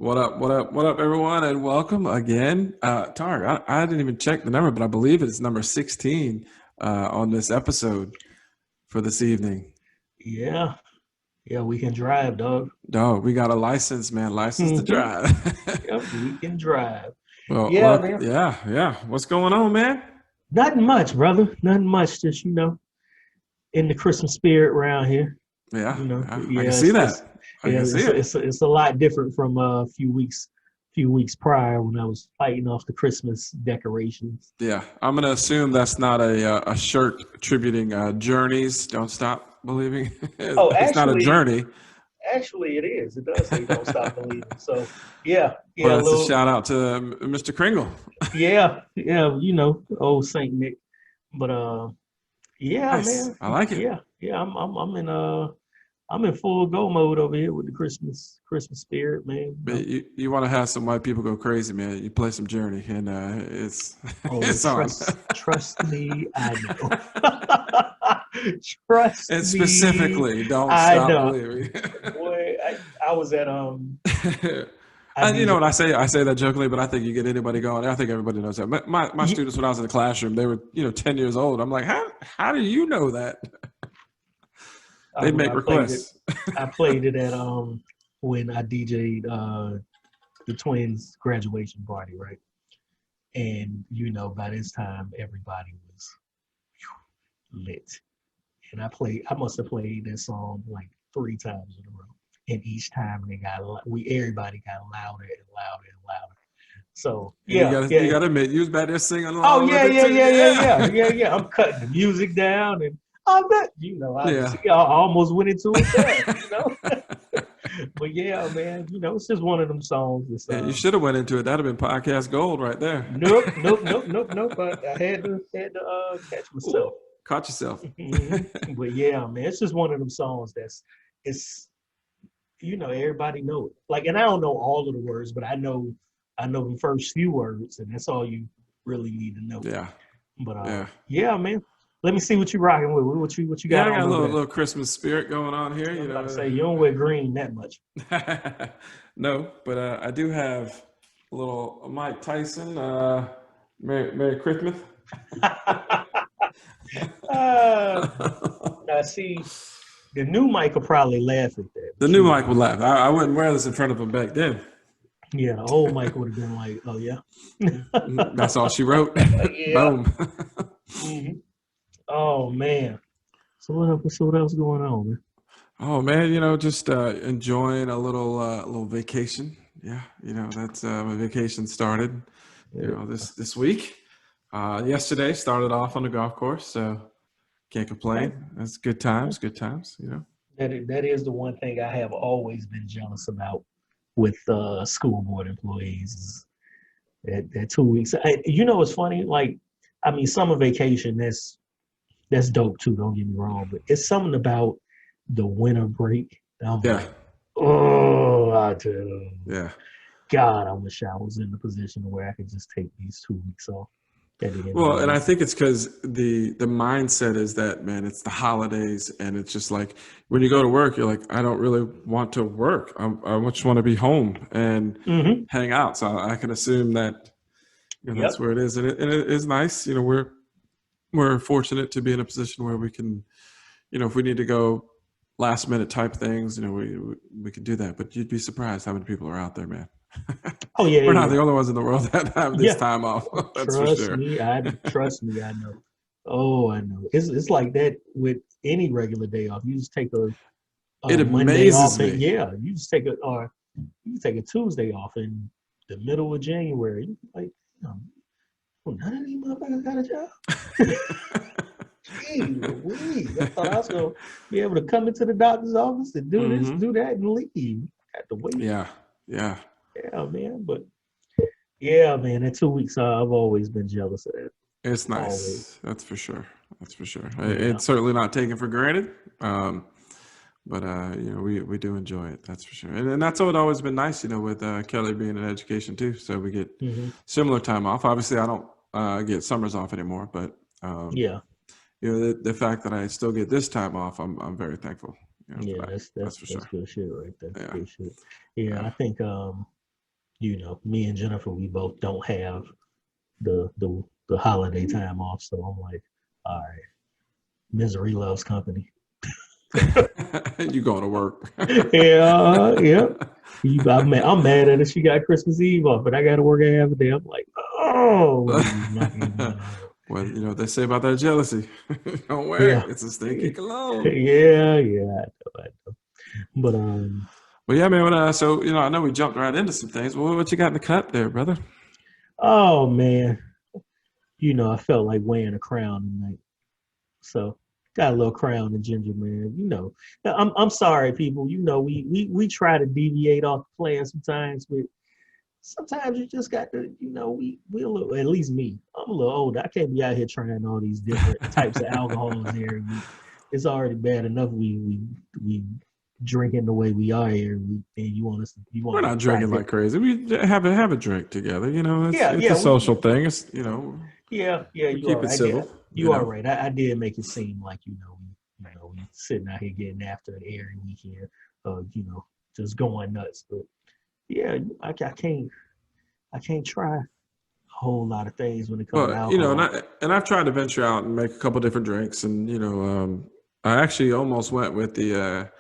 What up? What up? What up, everyone? And welcome again. Tarik, I didn't even check the number, but I believe it's number 16 on this episode for this evening. Yeah, yeah, we can drive, dog. Dog, we got a license, man. License to Hmm. drive. Yep, we can drive. Well, Yeah, welcome. man. Yeah, yeah. What's going on, man? Nothing much, brother. Nothing much. Just in the Christmas spirit around here. Yeah, yeah. I can Yeah, see that. I can see it. it's a lot different from a few weeks prior when I was fighting off the Christmas decorations. Yeah, I'm gonna assume that's not a shirt attributing journeys. Don't stop believing. Oh, It's not a journey, actually, it is. It does say "Don't stop believing." So, yeah, yeah, but a it's a little, shout out to Mr. Kringle. yeah. Old Saint Nick. But yeah, Nice. man. I like it. Yeah. I'm in full go mode over here with the Christmas spirit, man. But you want to have some white people go crazy, man. You play some Journey, and it's Oh, it's on. trust me, I know. Trust And me, specifically, don't I stop know. believing. Boy, I was at I And you know DJ. what I say that jokingly, but I think you get anybody going. I think everybody knows that. My Ye- students when I was in the classroom, they were 10 years old. I'm like, how do you know that? I They'd remember make requests. I played it at when I DJ'd the twins' graduation party, right? And by this time everybody was lit. And I must have played that song like 3 times in a row. And each time everybody got louder and louder and louder. So And you yeah, got you yeah. got to admit, you was back there singing Oh along yeah, with it yeah, too. yeah, yeah, yeah, Yeah, yeah, yeah. I'm cutting the music down, and I bet yeah. I almost went into a dance. But yeah, man, it's just one of them songs. It's Yeah, you should have went into it. That'd have been podcast gold right there. nope, nope, nope, nope, nope. I had to catch Ooh, myself. caught yourself. Mhm. But yeah, man, it's just one of them songs it's everybody know it. Like, and I don't know all of the words, but I know the first few words, and that's all you really need to know. Yeah, But yeah, yeah, man. Let me see what you rocking with. What you yeah. got I got on a over there? little Christmas spirit going on here. I'm about to say you don't wear green that much. No, but I do have a little Mike Tyson. Merry Christmas. uh, now see, the new Mike will probably laugh at that, The but new Mike would laugh. I wouldn't wear this in front of him back then. yeah, the old Mike would have been like, oh yeah, That's all she wrote. yeah. Boom. Hmm. Oh man. So what else going on, man? Oh man, just enjoying a little vacation. Yeah, that's my vacation started. Yeah. This week. Yesterday started off on the golf course, so can't Okay. complain. That's good times. Good times. That is the one thing I have always been jealous about with school board employees is that 2 weeks. It's funny. Like, I mean, summer vacation. That's dope too. Don't get me wrong, but it's something about the winter break. I'm Yeah, like, oh, I tell you, yeah. God, I wish I was in the position where I could just take these 2 weeks off at the end of the Well, and I year. think it's because the mindset is that, man, it's the holidays, and it's just like when you go to work, you're like, I don't really want to work. I just want to be home and Hmm. hang out. So I can assume that that's Yep. where it is, and it is nice. We're fortunate to be in a position where we can, if we need to go last minute type things, we can do that. But you'd be surprised how many people are out there, man. Oh yeah, We're not yeah, the only ones in the world that have this yeah. time off. That's for Trust sure. me, I know. Oh, I know. It's like that with any regular day off. You just take It a Monday amazes off, and me. yeah, you take a Tuesday off in the middle of January. You like, well, none of these motherfuckers got a job. Gee Louise, I thought I was gonna be able to come into the doctor's office and do this, Hmm. do that, and leave. Had to wait. Yeah, yeah. Yeah, man. But yeah, man, that 2 weeks, I've always been jealous of that. It's Always. nice. That's for sure. That's for sure. Yeah. It's certainly not taken for granted. But we do enjoy it. That's for sure. And that's what always been nice, with Kelly being in education too. So we get Hmm. similar time off. Obviously, I don't get summers off anymore, but Yeah. the fact that I still get this time off, I'm very thankful. For Yeah. that. That's That's that's for that's sure. good shit right there. Yeah, Good shit. Yeah, yeah. I think Me and Jennifer, we both don't have the holiday time off. So I'm like, all right, misery loves company. You going to work? Yeah, yeah. I'm mad at her. She got Christmas Eve off, but I got to work a half a day. I'm like, oh, what are you knocking me out? Well, what they say about that jealousy. Don't wear it. Yeah, It's a stinky cologne. yeah, yeah. I know. But Well, yeah, man. So I know we jumped right into some things. Well, what you got in the cup there, brother? oh man, I felt like wearing a crown tonight. So got a little crown and ginger man. I'm sorry, people. We try to deviate off the plan sometimes, but sometimes you just got to, we a little, at least me. I'm a little older. I can't be out here trying all these different types of alcohols every week. It's already bad enough we drinking the way we are here. And you We're want to not try drinking like different. crazy. We have a drink together. Yeah, It's yeah, a social thing. It's yeah. we You are keep it right. civil. You are right. I did make it seem like we sitting out here getting after it every weekend, just going nuts. But yeah, I can't try a whole lot of things when it comes to But and alcohol. I've tried to venture out and make a couple different drinks, and I actually almost went with the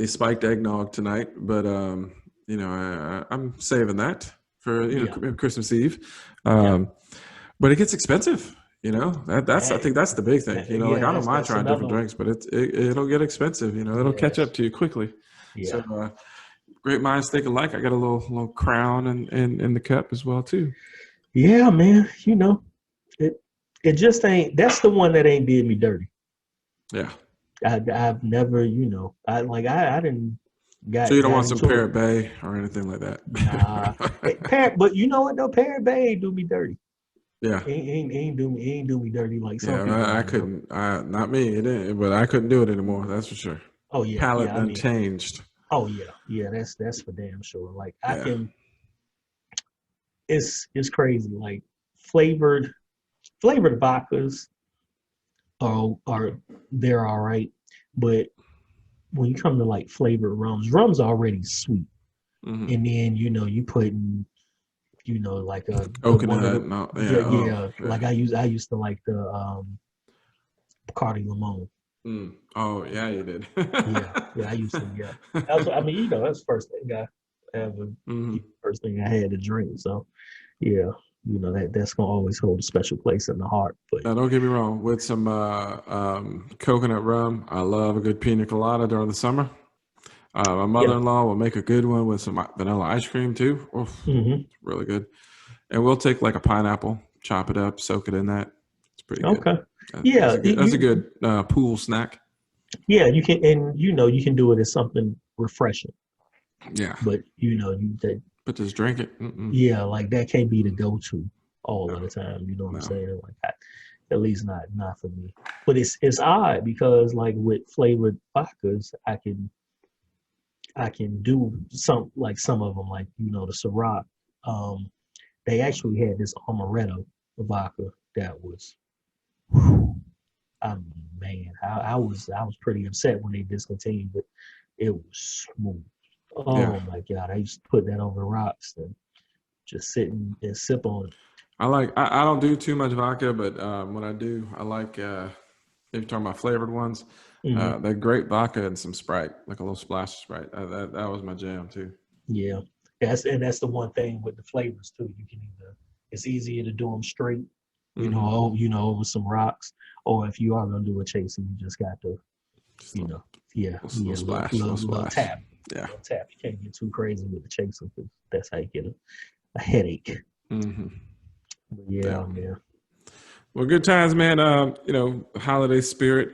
spiked eggnog tonight, but I'm saving that for Yeah, Christmas Eve. yeah. Um, but it gets expensive. I That, think that's the big thing. Like yeah, I don't mind that's trying another different one. drinks, but it'll get expensive. It'll catch Yes, up to you quickly. So yeah, great minds think alike. I got a little crown in the cup as well too. yeah, man. It it just ain't. That's the one that ain't did me dirty. Yeah. I've never, I didn't So you don't got want some into it. Parrot Bay or anything like Nah, that. But you know what though, Parrot Bay ain't do me dirty. Yeah. Ain't do me dirty like some Yeah, people I I know. couldn't. Not me. It didn't, but I couldn't do it anymore. That's for sure. Oh yeah, Palate yeah. I done mean, changed. oh yeah, yeah. That's for damn sure. Like I Yeah. can. It's crazy. Like flavored flavored vodkas are they're all right, but when you come to like flavored rum's already sweet, Hmm. and then you put in like a one of Coconut the and all. yeah, Yeah. Oh, yeah, yeah. like I used to like the Bacardi Limon. Mm. Oh, yeah, you did. Yeah, yeah, I used to. Yeah, that's what I mean. That's the first thing I ever, Hmm. first thing I had to drink. So yeah, that's gonna always hold a special place in the heart. But Now, don't get me wrong. With some coconut rum, I love a good pina colada during the summer. My yeah, mother-in-law will make a good one with some vanilla ice cream too. Oof, hmm, it's really good. And we'll take like a pineapple, chop it up, soak it in that. It's pretty good. okay, yeah, That's a good pool snack. yeah, you can, and you can do it as something refreshing. Yeah, But that but just drink it. Mm-mm. yeah, like that can't be the go-to all of No, the time. You know what I'm no. saying? Like at least not for me. But it's odd because like with flavored vodkas, I can do some of them like the Ciroc. Um, they actually had this amaretto vodka that was, I mean, man, I was pretty upset when they discontinued it. It was smooth. Yeah, Oh my God, I used to put that over rocks and just sit and sip on it. I don't do too much vodka, but when I do, I like if you're talking about flavored ones, Hmm. that grape vodka and some Sprite, like a little splash of Sprite. That was my jam too. Yeah, that's the one thing with the flavors too. It's easier to do them straight, Hmm. over some rocks, or if you are gonna do a chaser, you just got to, Just you know, yeah, little yeah, splash, little splash. Yeah. little tap. You can't get too crazy with the chaser because that's how you get a headache. Hmm. But Yeah. yeah, man. Well, good times, man. Holiday spirit.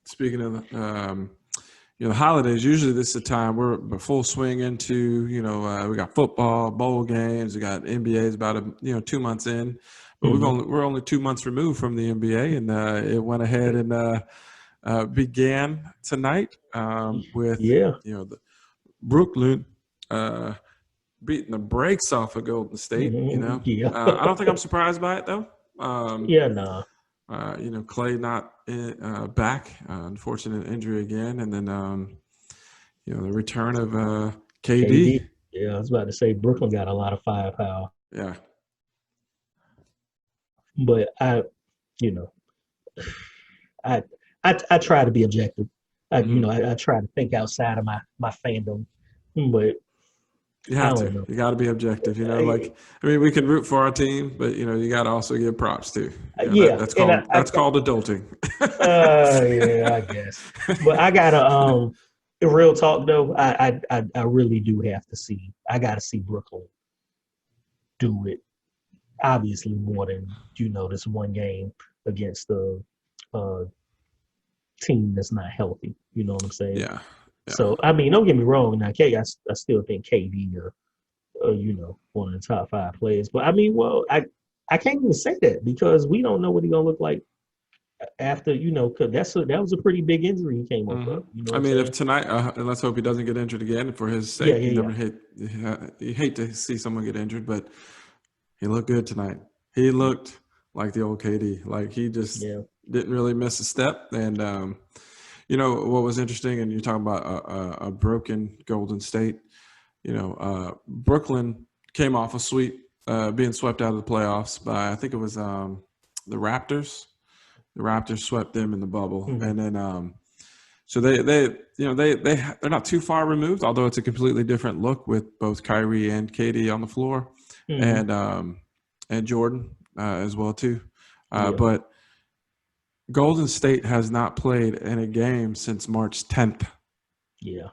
Speaking of the holidays, usually this is the time we're full swing into. We got football, bowl games. We got NBA's about 2 months in, but Hmm. we're only 2 months removed from the NBA, and it went ahead and began tonight with Yeah. the Brooklyn uh, beating the brakes off of Golden State. Yeah. I don't think I'm surprised by it though. Um, Yeah. Nah. Clay not back, unfortunate injury again, and then the return of KD. KD. Yeah, I was about to say Brooklyn got a lot of firepower, Yeah. but you know, I, I try to be objective. Hmm. I try to think outside of my fandom, but You I have to. don't know. You got to be objective. I, I mean, we can root for our team, but you got to also give props too. yeah, and That's called adulting. yeah, I guess. But I gotta in real talk though, I really do have to see. I gotta see Brooklyn do it. Obviously, more than this one game against the uh, team that's not healthy. You know what I'm saying? Yeah. Yeah. So I mean, don't get me wrong. Now, I still think KD are one of the top five players. But I mean, well, I can't even say that because we don't know what he's gonna look like after, because that was a pretty big injury he came off Hmm. of. You know what I I'm mean, if saying? tonight, and let's hope he doesn't get injured again for his Yeah, sake. yeah, yeah, You hate to see someone get injured, but he looked good tonight. He looked like the old KD. Like he just yeah. didn't really miss a step. And what was interesting, and you're talking about a broken Golden State. Brooklyn came off a sweep, being swept out of the playoffs by I think it was the Raptors. The Raptors swept them in the bubble, Hmm. and then so they're not too far removed, although it's a completely different look with both Kyrie and KD on the floor, Hmm. and Jordan as well too. Yeah, But Golden State has not played in a game since March 10th. yeah,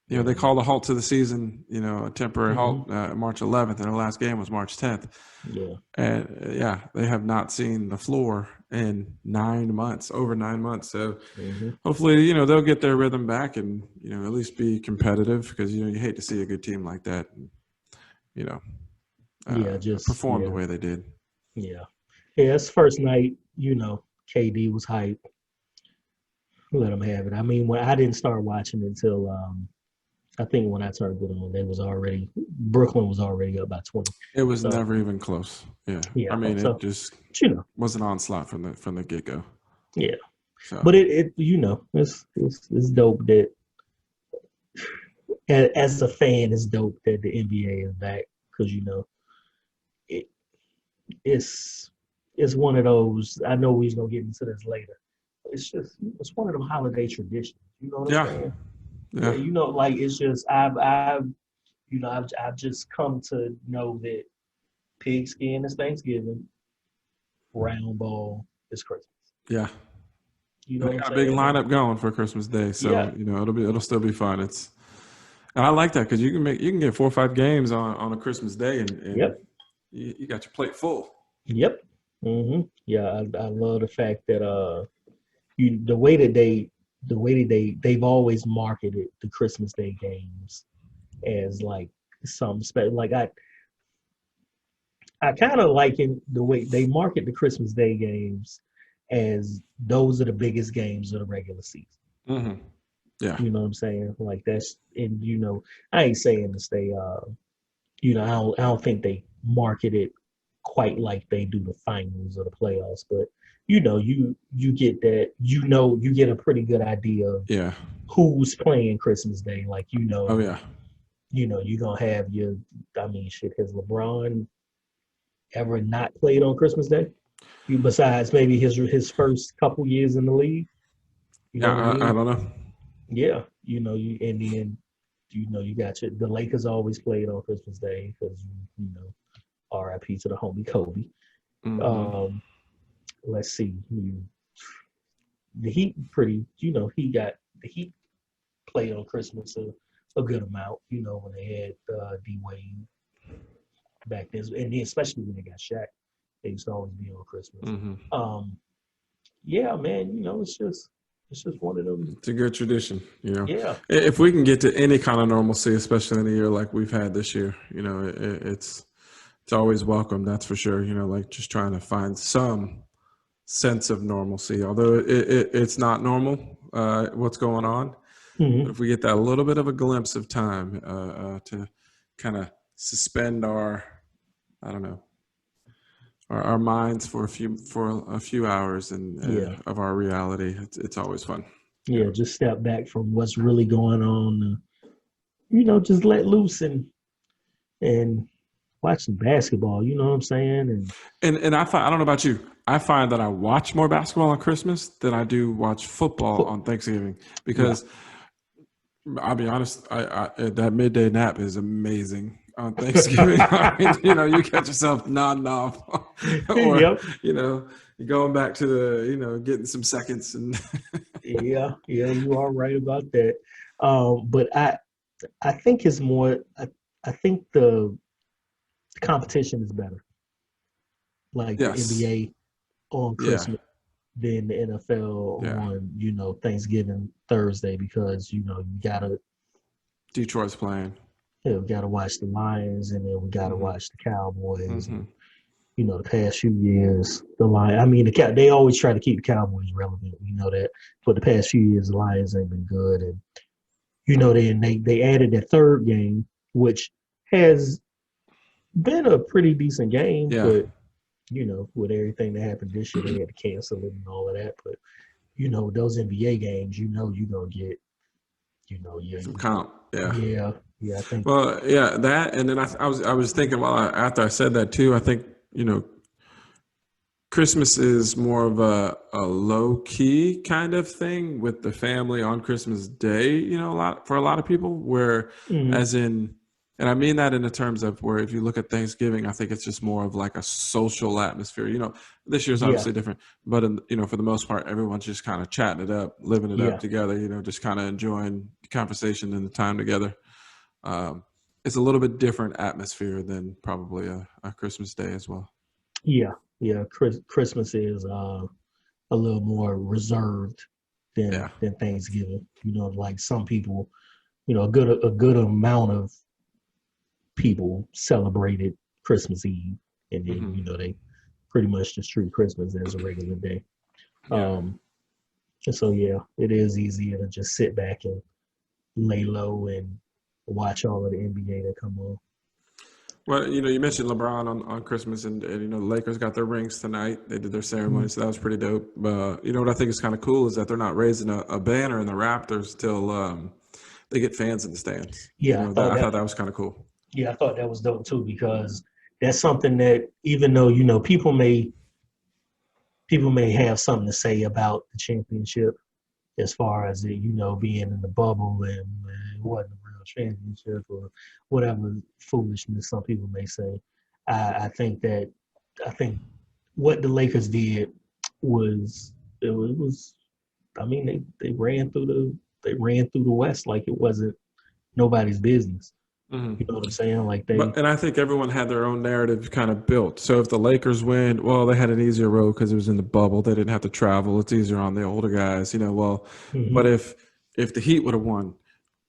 They yeah. called a halt to the season, a temporary Hmm. halt, March 11th, and their last game was March 10th. Yeah. And yeah, they have not seen the floor in 9 months, over 9 months. So Hmm. hopefully, they'll get their rhythm back and, at least be competitive because, you hate to see a good team like that, you know, Yeah, just perform the way they did. yeah. Yeah, it's first night, KD was hype. Let him have it. I mean, when I didn't start watching until I think when I turned it on, Brooklyn was already up by 20. It was So never even close. Yeah. I yeah, mean, it so just you know, was an onslaught from the get go. yeah. So But it's dope that as a fan, it's dope that the NBA is back because it it's it's one of those. I know we're gonna get into this later. It's one of them holiday traditions. You know what I'm yeah, saying? Yeah, yeah, like it's just I've just come to know that pigskin is Thanksgiving, round ball is Christmas. yeah. You know They what I'm got a big saying? And lineup going for Christmas Day, yeah, so it'll still be fun. And I like that because you can get 4 or 5 games on a Christmas Day, and yep, you got your plate full. yep. Yeah, I love the fact that you the way that they've always marketed the Christmas Day games as like some special. Like I kind of liken the way they market the Christmas Day games as those are the biggest games of the regular season. Hmm. Yeah. You know what I'm saying? Like that's and I ain't saying to stay I don't think they market it quite like they do the finals or the playoffs, but you get that, you get a pretty good idea of Yeah. who's playing Christmas Day. Like Oh yeah. you're gonna have your I mean shit, has LeBron ever not played on Christmas Day? Besides maybe his first couple years in the league. You know Yeah. what I I mean? don't know. Yeah, you and then you got the Lakers always played on Christmas Day because R.I.P. to the homie Kobe. Hmm. Um, let's see, the Heat pretty he got the Heat played on Christmas a good amount. When they had D Wade back then, and then especially when they got Shaq, they used to always be on Christmas. Hmm. Um, yeah, man, it's just one of them. It's a good tradition. Yeah, If we can get to any kind of normalcy, especially in a year like we've had this year, it's always welcome. That's for sure. Like just trying to find some sense of normalcy, although it's not normal. What's going on? But hmm, if we get that little bit of a glimpse of time to kind of suspend I don't know, our minds for a few hours and yeah, of our reality, it's always fun. Yeah. yeah. Just step back from what's really going on. Just let loose and and watch some basketball. You know what I'm saying? And And I find, I don't know about you. I find that I watch more basketball on Christmas than I do watch football foot, on Thanksgiving yeah, because I'll be honest, that midday nap is amazing on Thanksgiving. I mean, you catch yourself nodding off, or yep, you're going back to the, getting some seconds and yeah, you are right about that. But I think it's more. I think the competition is better, like the yes, NBA on yeah, Christmas than the NFL yeah. on Thanksgiving Thursday because you gotta Detroit's playing. we gotta watch the Lions and then we gotta Hmm. watch the Cowboys Hmm. and the past few years the Lions. I mean they always try to keep the Cowboys relevant. We know that, but the past few years the Lions ain't been good, and they added that third game, which has been a pretty decent game, Yeah, but with everything that happened this year, they had to cancel it and all of that. But those NBA games, you're gonna get, yeah, some comp. Yeah. yeah, yeah. I think, Well, yeah, that, and then I was thinking while after I said that too. I think Christmas is more of a low key kind of thing with the family on Christmas Day, a lot for a lot of people, where mm, as in, and I mean that in the terms of where if you look at Thanksgiving, I think it's just more of like a social atmosphere. This year's yeah, obviously different, but for the most part, everyone's just kind of chatting it up, living it up yeah, together, just kind of enjoying the conversation and the time together. Um, it's a little bit different atmosphere than probably a Christmas Day as well. yeah, yeah. Christmas is a little more reserved Yeah. than Thanksgiving. Like some people, a good amount of people celebrated Christmas Eve, and then Hmm. they pretty much just treat Christmas as a regular day. Yeah. Um, and so yeah, it is easier to just sit back and lay low and watch all of the NBA that come on. Well, you mentioned LeBron on Christmas, and the Lakers got their rings tonight. They did their ceremony, Mm, so that was pretty dope. What I think is kind of cool is that they're not raising a banner in the Raptors till they get fans in the stands. yeah, That I thought that was kind of cool. I thought that was dope too because that's something that even though people may have something to say about the championship as far as it, being in the bubble and it wasn't a real championship or whatever foolishness some people may say. I think that I think what the Lakers did was it was I mean they ran through the West like it wasn't nobody's business. Hmm. You know what I'm saying? Like And I think everyone had their own narrative kind of built. So if the Lakers win, well, they had an easier road because it was in the bubble. They didn't have to travel. It's easier on the older guys, Well, but hmm if the Heat would have won,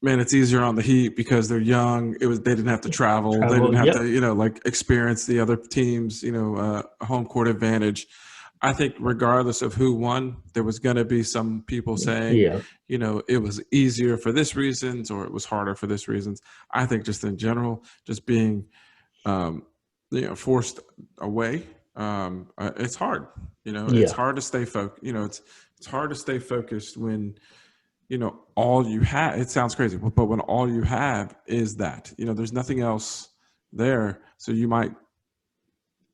man, it's easier on the Heat because they're young. They didn't have to travel. They travel. didn't have to, Yep. like experience the other teams, home court advantage. I think regardless of who won, there was going to be some people saying, Yeah. it was easier for this reasons or it was harder for this reasons. I think just in general, just being, um, forced away, it's hard. It's Yeah. hard to stay focused. It's hard to stay focused when all you have, it sounds crazy, but when all you have is that, there's nothing else there. So you might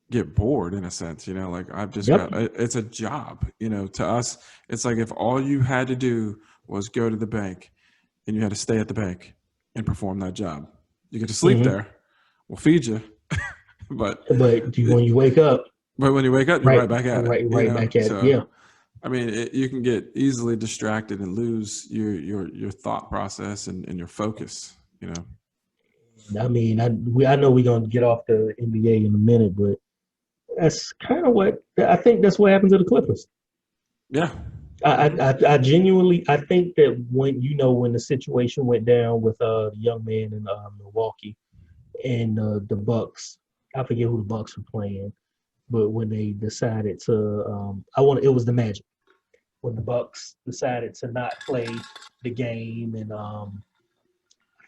get bored in a sense, like I've just Yep. it's a job, to us. It's like if all you had to do was go to the bank and you had to stay at the bank and perform that job. You get to sleep hmm there. We'll feed you. but But when you wake up, but when you wake up, you're right, right back at it, right back at it. So Yeah. I mean, you can get easily distracted and lose your thought process and your focus. I mean, I know we're gonna get off the NBA in a minute, but that's kind of what I think. That's what happened to the Clippers. Yeah. Hmm. I genuinely I think that when the situation went down with the young man in Milwaukee and the Bucks, I forget who the Bucks were playing, but when they decided to, it was the Magic when the Bucks decided to not play the game, and I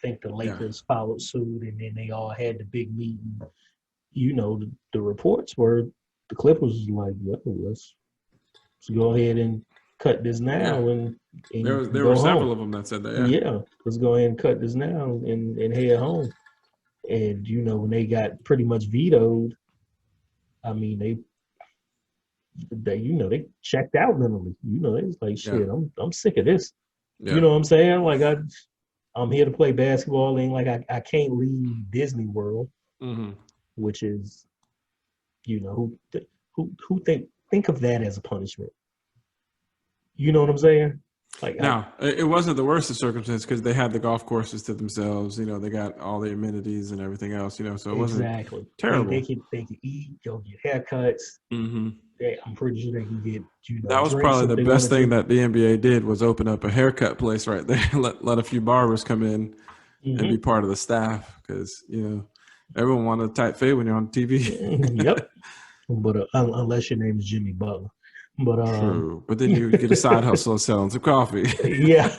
think the Yeah. Lakers followed suit, and then they all had the big meeting. The reports were the Clippers was like, yeah, let's go ahead and cut this Yeah. now and There you was can there were go home. several of them that said that. Yeah. Yeah, let's go ahead and cut this now and head home. And when they got pretty much vetoed, I mean, they checked out mentally. They was like, Yeah. shit, I'm sick of this. You Yeah. know what I'm saying? Like I'm here to play basketball. Ain't like I can't leave Disney World, Hmm. which is who think of that as a punishment. You know what I'm saying? Like Now, it wasn't the worst of circumstances because they had the golf courses to themselves. They got all the amenities and everything else. So it wasn't exactly. They terrible. can eat, go get haircuts. Hmm. I'm pretty sure they can get That was drinks probably if the they best wanted thing to. that the NBA did was open up a haircut place right there. Let a few barbers come in and be Hmm. part of the staff because everyone wanted a tight fade when you're on TV. Yep. But unless your name is Jimmy Butler, but True, but then you get a side hustle of selling some coffee. yeah.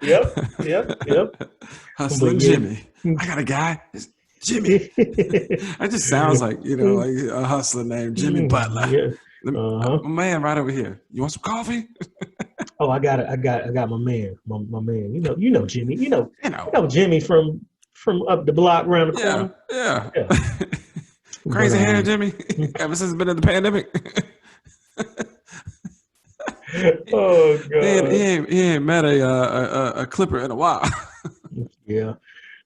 Yep. Yep. Yep. But Hustling yeah. Jimmy. I got a guy. It's Jimmy. That just sounds like like a hustler named Jimmy Butler. Yeah. Uh-huh. My man right over here. You want some coffee? Oh, I got my man, my man. You know Jimmy. You You know. know Jimmy from up the block around the Yeah, corner. yeah. Yeah. But Crazy hair, Jimmy. Ever since it's been in the pandemic. oh he, ain't, he, god. ain't, he ain't met a clipper in a while. Yeah,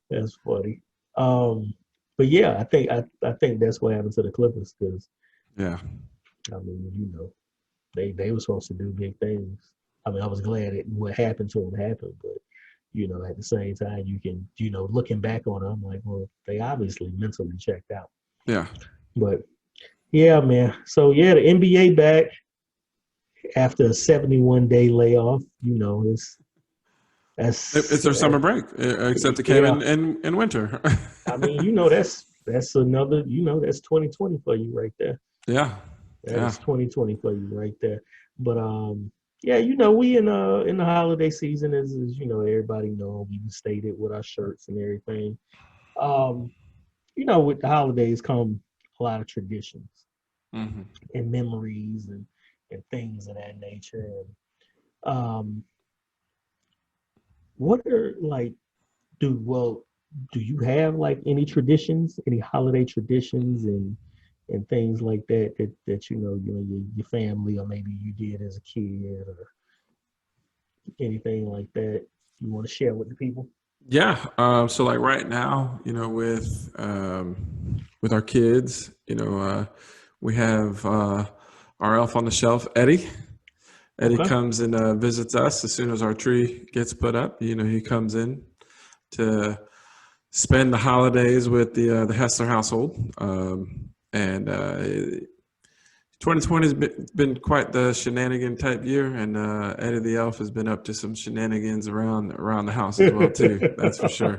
that's funny. But yeah, I think that's what happened to the Clippers because Yeah. I mean, they were supposed to do big things. I mean, I was glad what happened to them happened, but at the same time, you can, looking back on it, I'm like, well, they obviously mentally checked out. Yeah. But yeah, man. So yeah, the NBA back after a 71-day layoff. It's It's that's their summer break, except it came yeah. in winter. I mean, that's another, that's 2020 for you right there. Yeah. That Yeah. is 2020 for you right there. But yeah, we in the holiday season as everybody know we stated with our shirts and everything. Um, with the holidays come a lot of traditions Hmm. and memories and things of that nature. And what are like do you have like any traditions, any holiday traditions and things like that your family or maybe you did as a kid or anything like that you want to share with the people? Yeah. So like right now, with our kids, we have our elf on the shelf, Eddie. Eddie Okay. comes and visits us as soon as our tree gets put up. He comes in to spend the holidays with the Hessler household. And 2020 has been quite the shenanigan type year, and Eddie the Elf has been up to some shenanigans around the house as well too. That's for sure.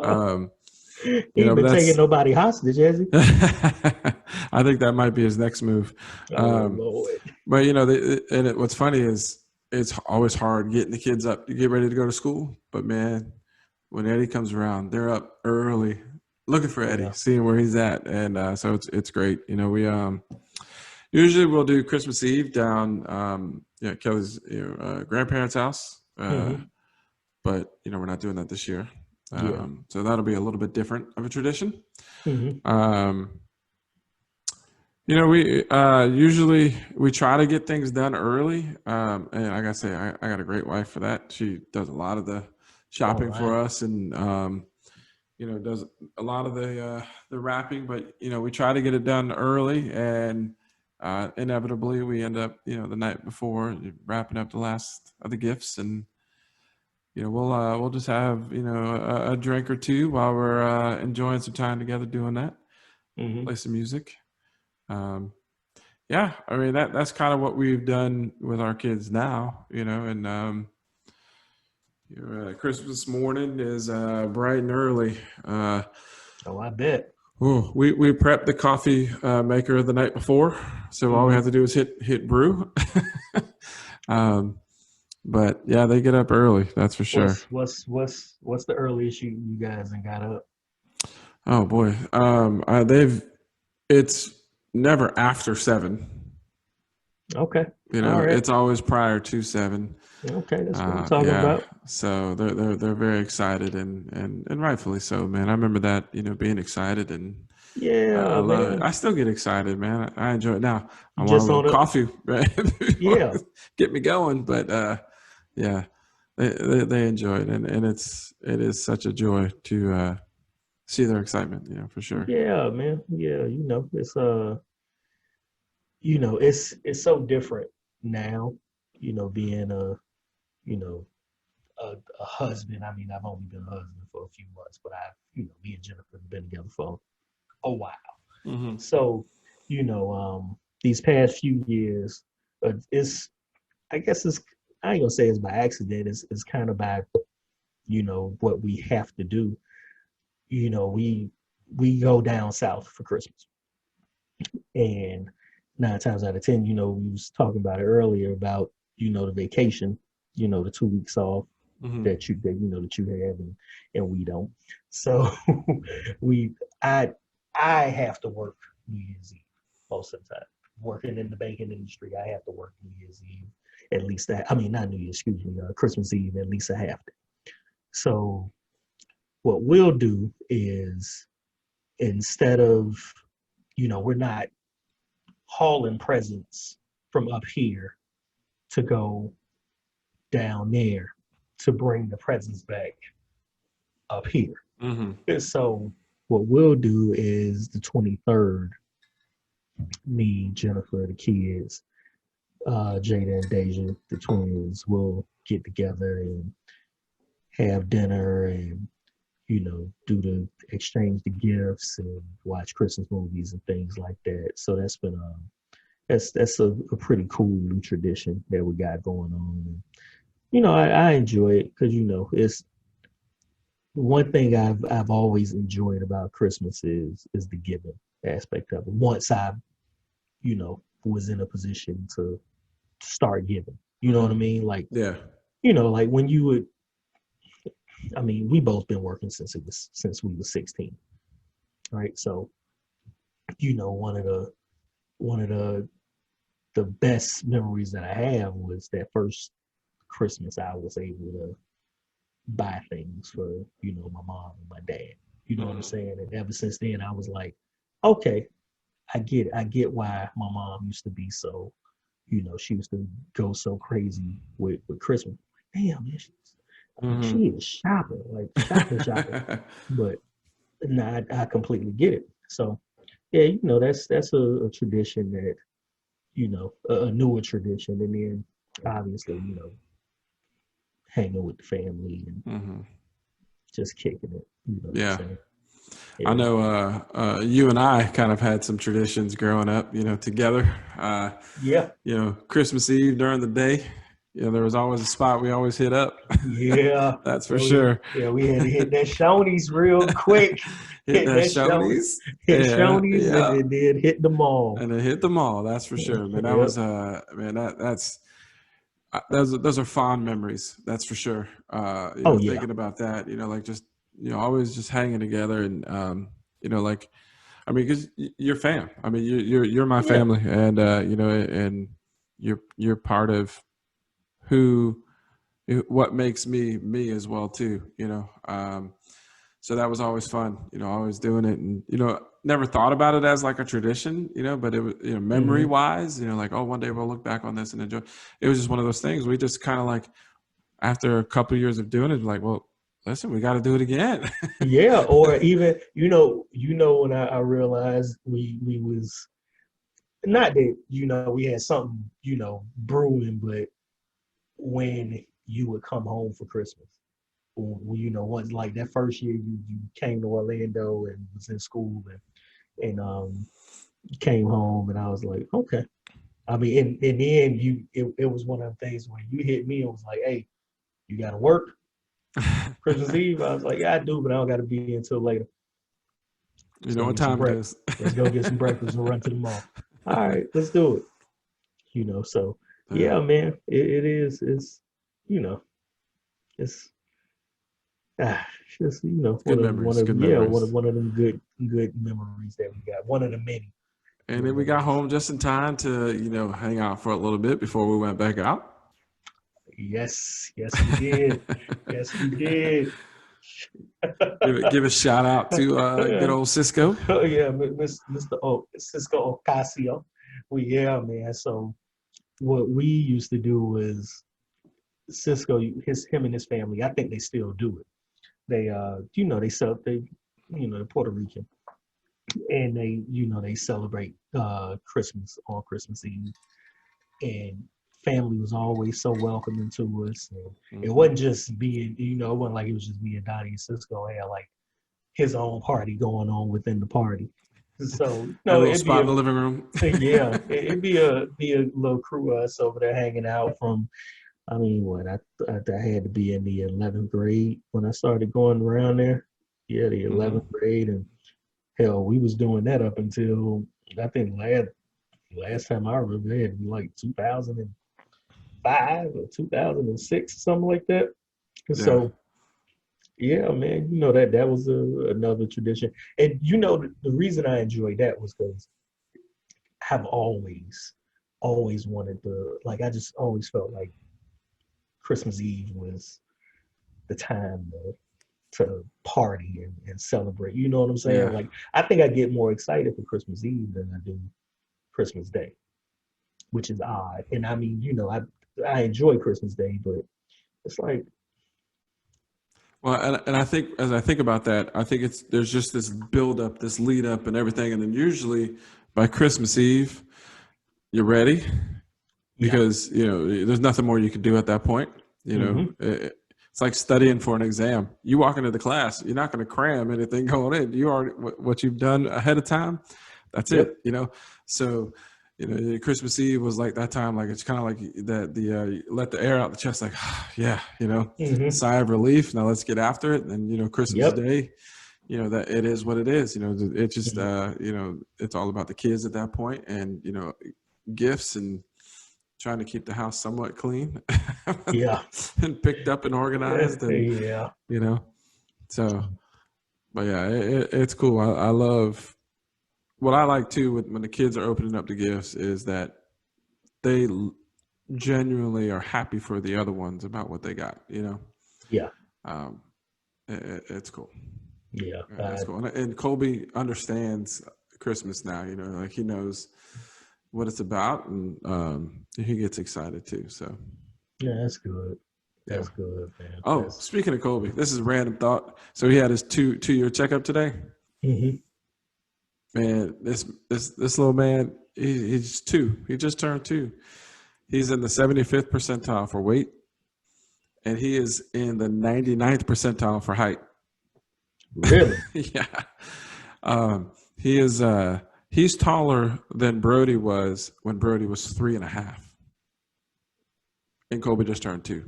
Um, He ain't but been taking that's nobody hostage, has he? I think that might be his next move. Oh Um, Lord. but what's funny is it's always hard getting the kids up to get ready to go to school. But man, when Eddie comes around, they're up early looking for Eddie, Yeah. seeing where he's at, and so it's great. We usually we'll do Christmas Eve down Kelly's grandparents' house, Hmm. but we're not doing that this year. Yeah. So that'll be a little bit different of a tradition. Hmm. Um, we usually we try to get things done early, and I gotta say I got a great wife for that. She does a lot of the All shopping right. for us, and does a lot of the wrapping. But we try to get it done early, and inevitably we end up the night before wrapping up the last of the gifts, and we'll just have a drink or two while we're enjoying some time together doing that. Hmm. Play some music. Um, yeah, I mean that's kind of what we've done with our kids now, and Christmas morning is bright and early. Oh, I bet. We prep the coffee maker the night before, so all we have Hmm. to do is hit brew. um, but yeah, they get up early. That's for sure. What's the earliest you guys and got up? Oh boy, it's never after 7. Okay. All right. It's always prior to 7. Okay, that's what I'm talking Yeah, about. so they're very excited, and rightfully so, man. I remember that, being excited, and I Yeah, love it. man. I still get excited, man. I enjoy it. Now I want a Just little on a coffee, right? yeah, Get me going, but yeah, they enjoy it, and it is such a joy to see their excitement, for sure. yeah, man. Yeah, it's so different now, being you know, a husband. I mean, I've only been a husband for a few months, but me and Jennifer have been together for a while. Hmm. So, these past few years, I guess I ain't gonna say it's by accident. It's kind of by, what we have to do. You know, we go down south for Christmas, and 9 times out of 10, we was talking about it earlier about, the vacation, the 2 weeks off Hmm. that you have, and we don't. So we I I have to work New Year's Eve most of the time. Working in the banking industry, I have to work New Year's Eve at least that. I mean, not New Year's, excuse me, Christmas Eve at least a half day. So what we'll do is, instead of, we're not hauling presents from up here to go down there to bring the presents back up here. Hmm. And so what we'll do is the 23rd, me, Jennifer, the kids, Jada and Deja, the twins, will get together and have dinner and, do the exchange the gifts and watch Christmas movies and things like that. So that's a pretty cool new tradition that we got going on. And, I enjoy it because, it's one thing I've always enjoyed about Christmas is the giving aspect of it. Once I, was in a position to start giving, you know what I Hmm. mean? Like, Yeah. like when you would, I mean, we both been working since we were 16, right? So, one of the best memories that I have was that first Christmas I was able to buy things for, my mom and my dad. You know what I'm Hmm. saying? And ever since then I was like, okay, I get why my mom used to be so, she used to go so crazy with Christmas. Damn, man, she Hmm. is shopping, like shopping. But nah, I completely get it. So yeah, that's a tradition that, a newer tradition, and then obviously, hanging with the family and Hmm. just kicking it. You know what I'm Yeah. saying? I Yeah. know you and I kind of had some traditions growing up, together. Yeah. Christmas Eve during the day, there was always a spot we always hit up. Yeah. That's for Yeah, we sure. yeah, we had to hit that Shoney's real quick. Hit Hit that that Shoney, Shoney's. hit Yeah, Shoney's, and, yeah. and then hit the mall. And it hit them all. That's for sure, man. That Yep. was man. That's those are fond memories. That's for sure. Oh yeah. Thinking about that, like just always just hanging together, and like I mean, because you're fam. I mean, you're my Yeah. family, and and you're part of who what makes me me as well too. So that was always fun. Always doing it, and never thought about it as like a tradition. But it was memory Hmm. wise, like, oh, one day we'll look back on this and enjoy. It was just one of those things. We just kind of like after a couple of years of doing it, like, well, listen, we got to do it again. Yeah. Or even, when I realized we was, not that, we had something, brewing, but when you would come home for Christmas. When, once, like that first year you came to Orlando and was in school, and came home, and I was like, okay. I mean, in the end, it was one of the things when you hit me, it was like, hey, you got to work Christmas Eve. I was like, yeah, I do, but I don't got to be until later. You Let's know go what get some time it breakfast. is. Let's go get some breakfast and run to the mall. All right, let's do it. So Yeah. yeah, man, it is. It's, you know, it's it's just, Good one memories. of Good yeah, memories. one of them good memories that we got. One of the many And good then we got memories. home just in time to, hang out for a little bit before we went back out. Yes, we did. Yes, we did. Give a shout out to good old Cisco. Oh yeah, Mr. Cisco Ocasio. Yeah, man. So what we used to do was Cisco, him and his family. I think they still do it. They, they're Puerto Rican, and they celebrate Christmas on Christmas Eve, and family was always so welcoming to us. And it Mm-hmm. wasn't just being, it wasn't like it was just me and Donnie and Cisco had like his own party going on within the party. So A no, little it'd be spot in the living room. yeah, it'd be a little crew of us over there hanging out from. I mean, I had to be in the 11th grade when I started going around there. Yeah, the Mm-hmm. 11th grade, and hell, we was doing that up until I think last time I remember it had to be like 2005 or 2006, something like that. Yeah. So yeah, man, that was another tradition, and the reason I enjoyed that was because I've always wanted to like I just always felt like Christmas Eve was the time to party and celebrate. You know what I'm saying? Yeah. Like I think I get more excited for Christmas Eve than I do Christmas Day, which is odd. And I mean, I enjoy Christmas Day, but it's like Well, and I think as I think about that, I think there's just this build up, this lead up, and everything, and then usually by Christmas Eve, you're ready yeah, because there's nothing more you can do at that point. mm-hmm, It's like studying for an exam. You walk into the class, you're not going to cram anything going in. You already what you've done ahead of time. That's yep, it. So Christmas Eve was like that time. Like it's kind of like that. You let the air out the chest. Like yeah, mm-hmm, sigh of relief. Now let's get after it. And Christmas yep, Day, that it is what it is. It just mm-hmm, it's all about the kids at that point, and gifts and trying to keep the house somewhat clean yeah, and picked up and organized, and yeah, you know so but yeah, it's cool. I love what I like too when the kids are opening up the gifts is that they genuinely are happy for the other ones about what they got. yeah, um, it's cool. yeah. It's cool, and Colby understands Christmas now. Like he knows what it's about, and he gets excited too. So Yeah, that's good. yeah. That's good, man. Oh, speaking of Colby, this is a random thought. So he had his two-year checkup today. Mm-hmm. Man, this little man, he's two. He just turned two. He's in the 75th percentile for weight, and he is in the 99th percentile for height. Really? Yeah. He is he's taller than Brody was when Brody was 3.5. And Kobe just turned two.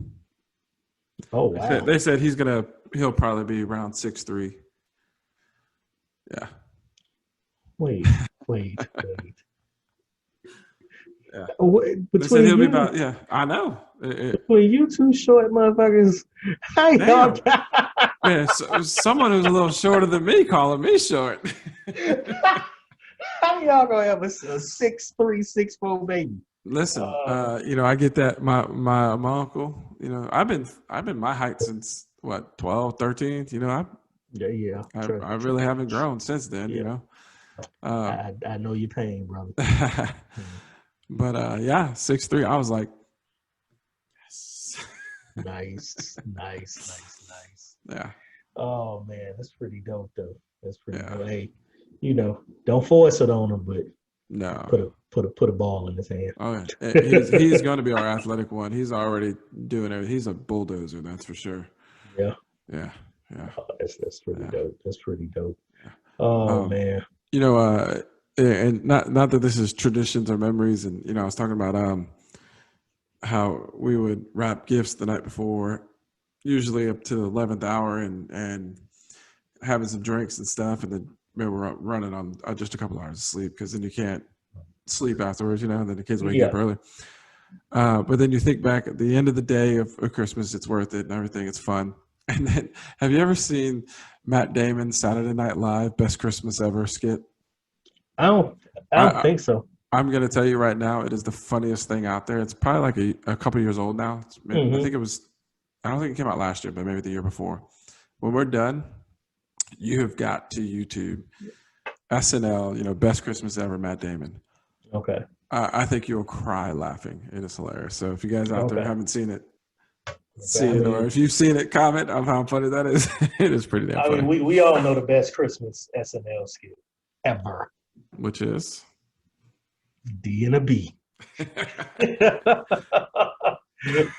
Oh wow. They said he'll probably be around 6'3". Yeah. Wait. Yeah. They said Between he'll be you, about, yeah, I know. between you two short motherfuckers, how y'all Damn. Man, someone who's a little shorter than me calling me short. how y'all gonna have a 6'3", 6'4" baby? Listen, Uh, I get that. My uncle, I've been my height since what, 12, 13. yeah. I really haven't grown since then. Yeah. Um, I know your pain, brother. but yeah, 6'3". I was like, yes. Nice. Yeah. Oh man, that's pretty dope though. That's pretty Yeah. dope. Hey, don't force it on him, but No. put a ball in his hand. Oh yeah. He's going to be our athletic one. He's already doing everything. He's a bulldozer, that's for sure. Yeah. Yeah. Yeah. Oh, that's pretty Yeah. dope. That's pretty dope. Oh man. And not that this is traditions or memories, and I was talking about how we would wrap gifts the night before, usually up to the 11th hour, and having some drinks and stuff, and then maybe we're running on just a couple hours of sleep because then you can't sleep afterwards, and then the kids wake you up early. But then you think back at the end of the day of Christmas, it's worth it and everything, it's fun. And then, have you ever seen Matt Damon's Saturday Night Live Best Christmas Ever skit? I don't think so. I'm gonna tell you right now, it is the funniest thing out there. It's probably like a couple years old now. I think Hmm. it was. I don't think it came out last year, but maybe the year before. When we're done, you have got to YouTube SNL. Best Christmas ever, Matt Damon. Okay. I think you'll cry laughing. It is hilarious. So if you guys out there Okay. haven't seen it, Okay. see it, or if you've seen it, comment on how funny that is. It is pretty damn I mean, funny. we all know the best Christmas SNL skit ever. Which is D and a B.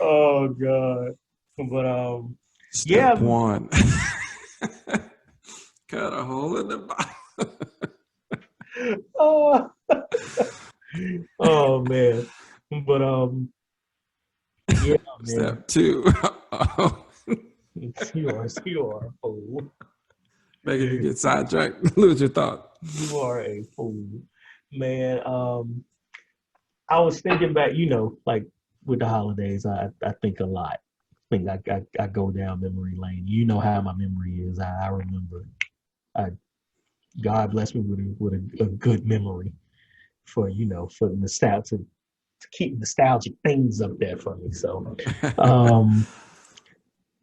Oh God. But yeah. step one. Cut a hole in the bottom. Oh, oh man. But yeah, man. Step two. Oh, You are a fool. making you get sidetracked, lose your thought. You are a fool. Man, I was thinking back, like with the holidays, I think a lot. I think I go down memory lane. You know how my memory is. I remember. I God bless me with a good memory for for nostalgia to keep nostalgic things up there for me. So um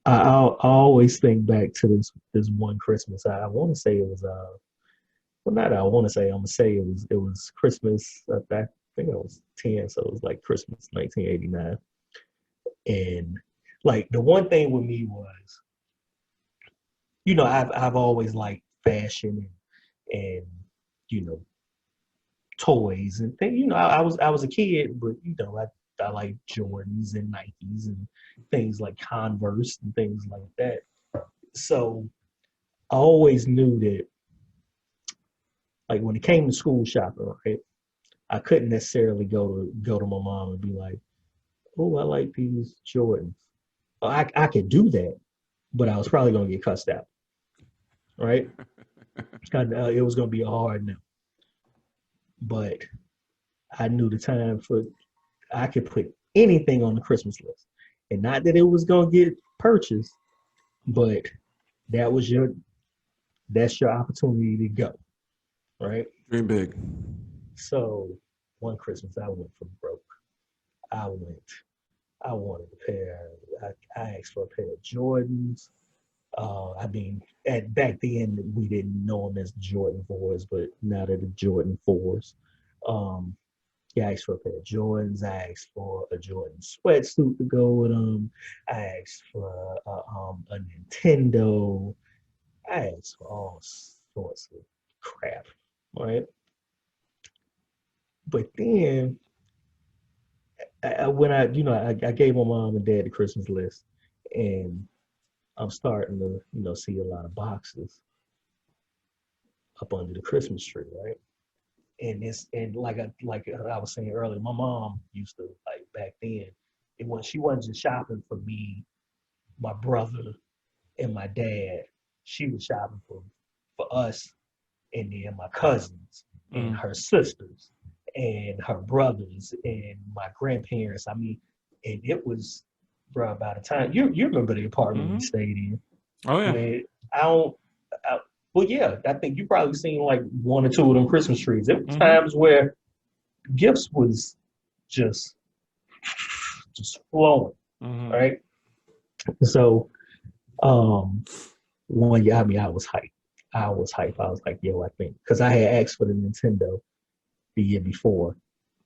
I always think back to this one Christmas. I want to say it was well, not I want to say, I'm gonna say it was Christmas. I think I was 10, so it was like Christmas 1989. And like the one thing with me was, I've always liked fashion and you know toys and things. I was a kid, but I like Jordans and Nikes and things like Converse and things like that. So I always knew that, like when it came to school shopping, right? I couldn't necessarily go to my mom and be like, "Oh, I like these Jordans." Well, I could do that, but I was probably gonna get cussed out, right? It was gonna be a hard no. But I knew the time for I could put anything on the Christmas list, and not that it was gonna get purchased, but that was that's your opportunity to go, right? Dream big. So one Christmas I went from broke. I went. I wanted a pair. I asked for a pair of Jordans. I mean, at back then we didn't know them as Jordan 4s, but now they're the Jordan 4s. Um, yeah, I asked for a pair of Jordans. I asked for a Jordan sweatsuit to go with them. I asked for a Nintendo. I asked for all sorts of crap, right? But then when I gave my mom and dad the Christmas list, and I'm starting to see a lot of boxes up under the Christmas tree, right? And like I was saying earlier, my mom used to, like back then. She wasn't just shopping for me, my brother, and my dad. She was shopping for us, and then my cousins and Mm. her sisters and her brothers and my grandparents. I mean, and it was, bro. By the time you remember the apartment we Hmm. stayed in, Oh yeah. where I don't. Well, yeah, I think you probably seen like one or two of them Christmas trees. There were Hmm. times where gifts was just just flowing, Hmm. right? So um one year, I mean, I was hyped. I was hyped. I was like, yo, I think because I had asked for the Nintendo the year before,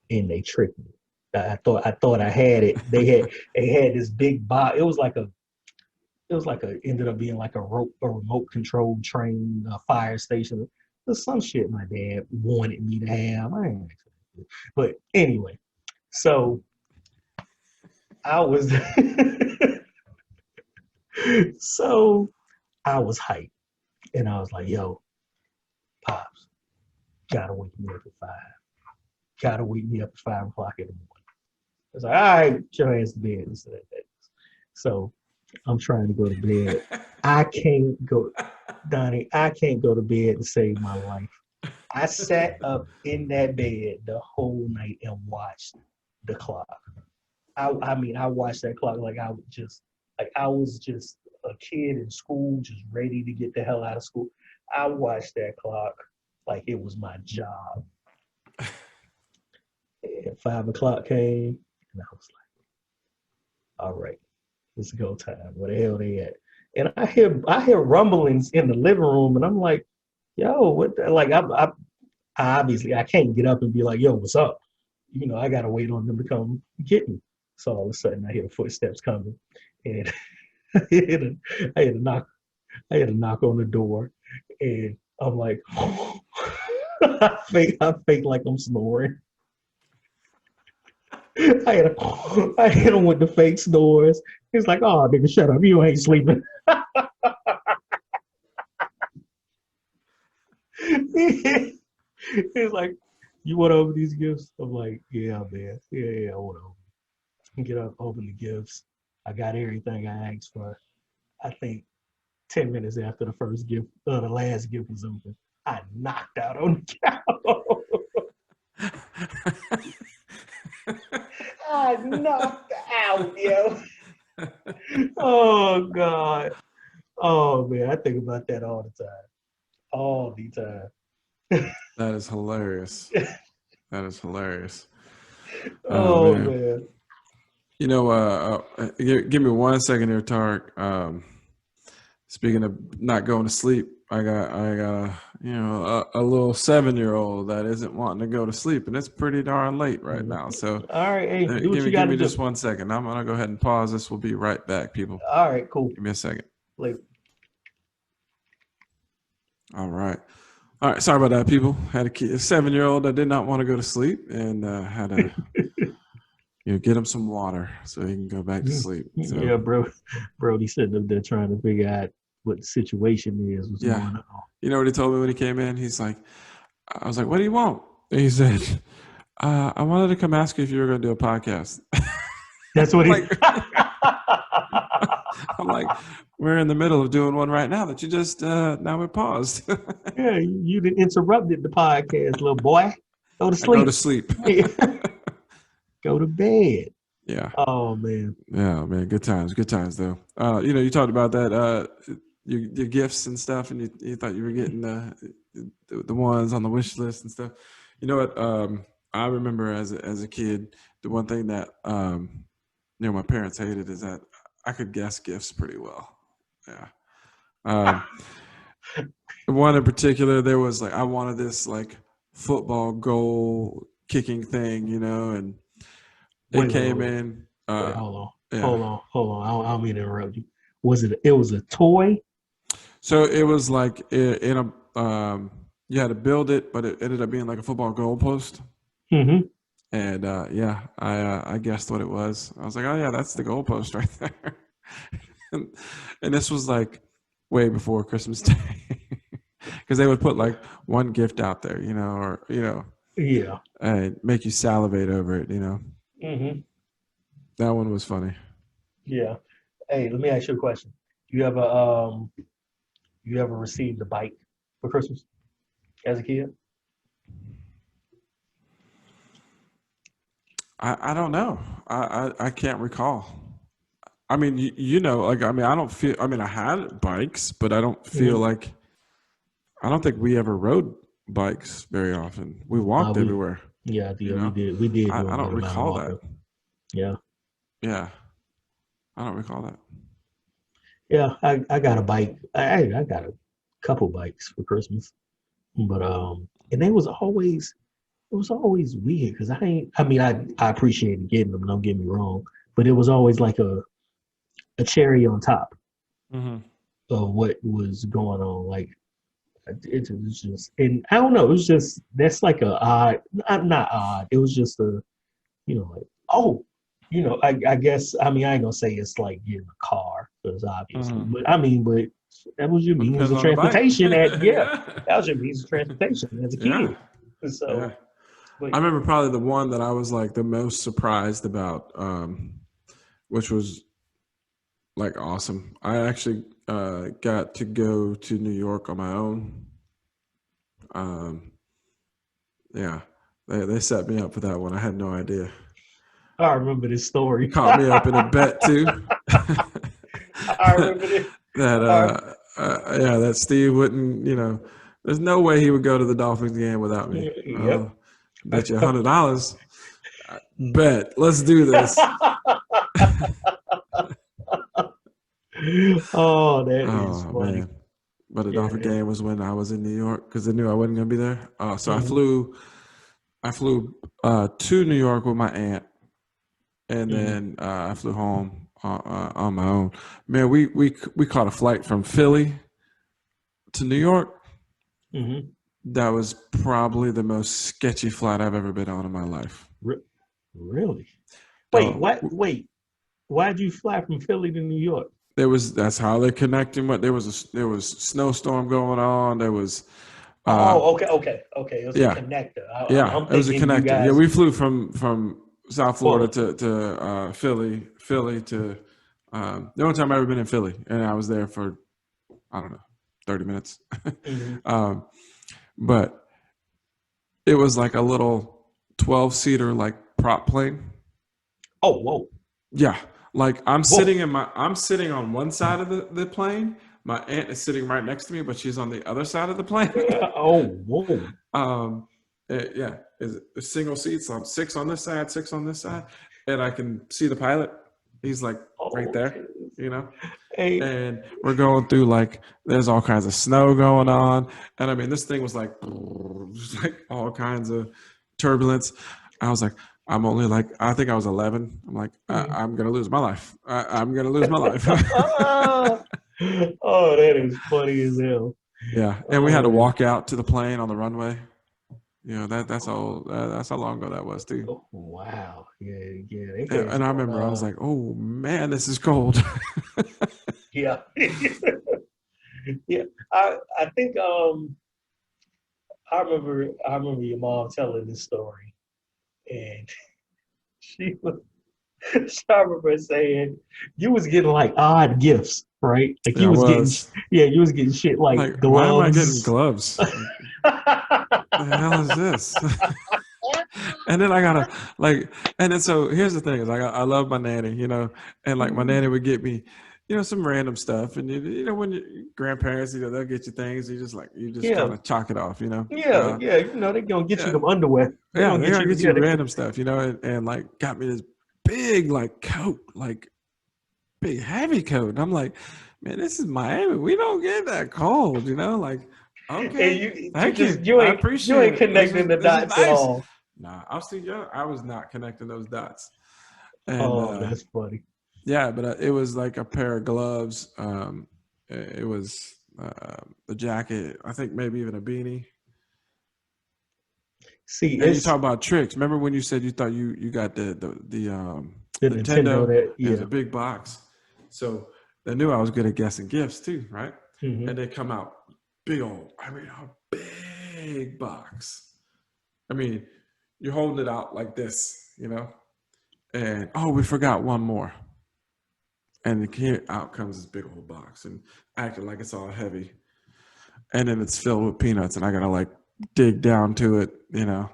and they tricked me. I thought I had it. They had this big box. It was like a ended up being like a remote controlled train, fire station. There's some shit my dad wanted me to have. I ain't actually, but anyway, so I was so I was hyped, and I was like, "Yo, pops, gotta wake me up at 5. Gotta wake me up at 5 o'clock in the morning." I was like, "All right, put your hands to bed instead of that." So I'm trying to go to bed. I can't go, Donnie. I can't go to bed to save my life. I sat up in that bed the whole night and watched the clock. I mean, I watched that clock like I was just a kid in school, just ready to get the hell out of school. I watched that clock like it was my job. And 5 o'clock came, and I was like, all right, it's go time. Where the hell they at? And I hear rumblings in the living room, and I'm like, yo, what the, like I obviously I can't get up and be like, yo, what's up? I gotta wait on them to come get me. So all of a sudden I hear the footsteps coming, and I had to knock I had to knock on the door, and I'm like, I fake like I'm snoring. I hit him with the fake snores. He's like, oh nigga, shut up, you ain't sleeping. He's like, you want to open these gifts? I'm like, yeah, man. Yeah, I want to open. Get up, open the gifts. I got everything I asked for. I think 10 minutes after the last gift was open, I knocked out on the couch. I knocked out, yo. Oh, God. Oh, man. I think about that all the time. All the time. That is hilarious. That is hilarious. Oh, man. Give me 1 second here, Tarik. Speaking of not going to sleep, I got a little 7-year-old that isn't wanting to go to sleep, and it's pretty darn late right now. So, all right, hey, do what you give got to me do. just 1 second. I'm gonna go ahead and pause this. We'll be right back, people. All right, cool. Give me a second. Later. All right. Sorry about that, people. Had a 7-year-old that did not want to go to sleep, and had to get him some water so he can go back to sleep. So. Yeah, Brody's sitting up there trying to figure out what the situation is. What's going on? You know what he told me when he came in? He's like, I was like, what do you want? And he said, I wanted to come ask you if you were going to do a podcast. That's what I'm like, we're in the middle of doing one right now that you just, now we're paused. Yeah, you interrupted the podcast, little boy. Go to sleep. Go to sleep. Go to bed. Yeah. Oh, man. Yeah, man. Good times though. You talked about that, your gifts and stuff, and you thought you were getting the ones on the wish list and stuff. You know what? I remember as a kid, the one thing that my parents hated is that I could guess gifts pretty well. Yeah. One in particular, there was I wanted this football goal kicking thing, and it came in. Wait, hold on. Yeah. Hold on. I don't mean to interrupt you. It was a toy? So it was in a you had to build it, but it ended up being like a football goalpost. Mm-hmm. And I guessed what it was. I was like, oh yeah, that's the goalpost right there. and this was way before Christmas Day, because they would put one gift out there, Yeah, and make you salivate over it, Mm-hmm. That one was funny. Yeah. Hey, let me ask you a question. You ever received a bike for Christmas as a kid? I don't know. I can't recall. I mean, I don't feel. I mean, I had bikes, but I don't feel I don't think we ever rode bikes very often. We walked everywhere. Yeah, we did. I don't recall that. Yeah. Yeah, I don't recall that. Yeah, I got a bike. I got a couple bikes for Christmas, but and it was always weird because I appreciated getting them. Don't get me wrong, but it was always like a cherry on top of what was going on. It was just, and I don't know. It was just that's like a odd, not odd. It was just I guess I ain't gonna say it's like getting a car because obviously, but that was your means of transportation. That was your means of transportation as a kid. Yeah. So, yeah. I remember probably the one that I was the most surprised about, which was awesome. I actually got to go to New York on my own. Yeah, they set me up for that one. I had no idea. I remember this story. Caught me up in a bet too. I remember this. That Steve wouldn't. There's no way he would go to the Dolphins game without me. Yep. Bet you $100. Bet. Let's do this. Oh, that is Oh funny. man. But a Yeah. Dolphin game was when I was in New York because they knew I wasn't gonna be there. So Hmm. I flew to New York with my aunt, and Hmm. then I flew home on my own. Man, we caught a flight from Philly to New York. Hmm. That was probably the most sketchy flight I've ever been on in my life. Really? Wait, Dog, what? Wait, why'd you fly from Philly to New York? that's how they connected. What there was snowstorm going on. There was uh, Oh, okay. It was a yeah, connector. yeah. I'm It was a thinking you connector. Yeah, guys we flew from South Florida pulled. to Philly to the only time I've ever been in Philly, and I was there for I don't know 30 minutes. Hmm. um, but it was like a little 12-seater like prop plane. Oh, whoa, Yeah, like whoa. I'm sitting on one side of the plane. My aunt is sitting right next to me, but she's on the other side of the plane. Oh, whoa. um, yeah, it's single seats. So I'm six on this side, six on this side, and I can see the pilot. He's like right Oh, there, Jesus. you know. Hey. And we're going through like there's all kinds of snow going on, and I mean this thing was like just like all kinds of turbulence. I was like, I'm only like I think I was 11. I'm like I'm gonna lose my life. I'm gonna lose my life. Oh, that is funny as hell. Yeah, and we had Oh to man. walk out to the plane on the runway. You know that's how long ago that was too. Oh, wow. Yeah. They had And I you on remember I was like, oh man, this is cold. yeah. Yeah. I think I remember your mom telling this story and she was I remember saying you was getting like odd gifts, right? Like Yeah, I you was getting was yeah, you was getting shit like like, why am I getting gloves. gloves? Like, the hell is this? And then I gotta like, and then so here's the thing: is I love my nanny, you know, and like my nanny would get me, you know, some random stuff, and you know when your grandparents, you know, they'll get you things, you just Yeah, kind of chalk it off, you know. yeah. They gonna get you Yeah, them underwear. They yeah, gonna they're get gonna you get yeah. you random stuff, you know, and like got me this big like coat, like big heavy coat, and I'm like, man, this is Miami. We don't get that cold, you know. Like, And okay, you thank just you, you I ain't you appreciate ain't it. connecting the This is dots at nice. all. Nah, I was too young. I was not connecting those dots, and Oh, that's funny. yeah, but it was like a pair of gloves. It was the jacket. I think maybe even a beanie. See, And you it's talk about tricks. Remember when you said you thought you got the the Nintendo Nintendo? that It was yeah. a big box, so they knew I was good at guessing gifts too, right? And Hmm. they come out big old. I mean, a big box. I mean, you're holding it out like this, you know. And oh, we forgot one more. And here out comes this big old box and acting like it's all heavy. And then it's filled with peanuts, and I gotta like dig down to it, you know.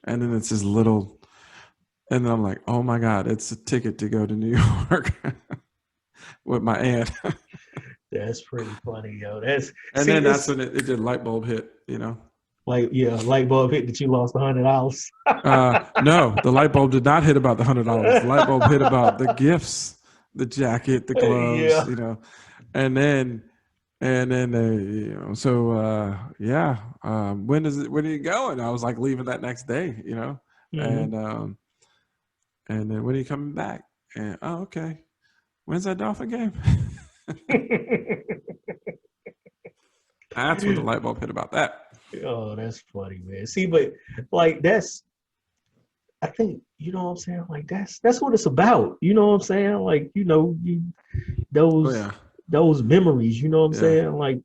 And then it's this little and then I'm like, oh my God, it's a ticket to go to New York with my aunt. That's pretty funny, yo. That's And see, then that's it's when it did light bulb hit, you know. like yeah, light bulb hit that you lost $100. No, the light bulb did not hit about the $100. The light bulb hit about the gifts, the jacket, the gloves, Yeah. you know, and then you know, so yeah, when is it? When are you going? I was like leaving that next day, you know, Hmm. and um, and then when are you coming back? And oh, okay, when's that Dolphin game? That's when the light bulb hit about that. Oh, that's funny, man. See, but like that's I think you know what I'm saying. Like that's what it's about. You know what I'm saying. Like Oh those yeah, those memories. You know what I'm yeah. saying. Like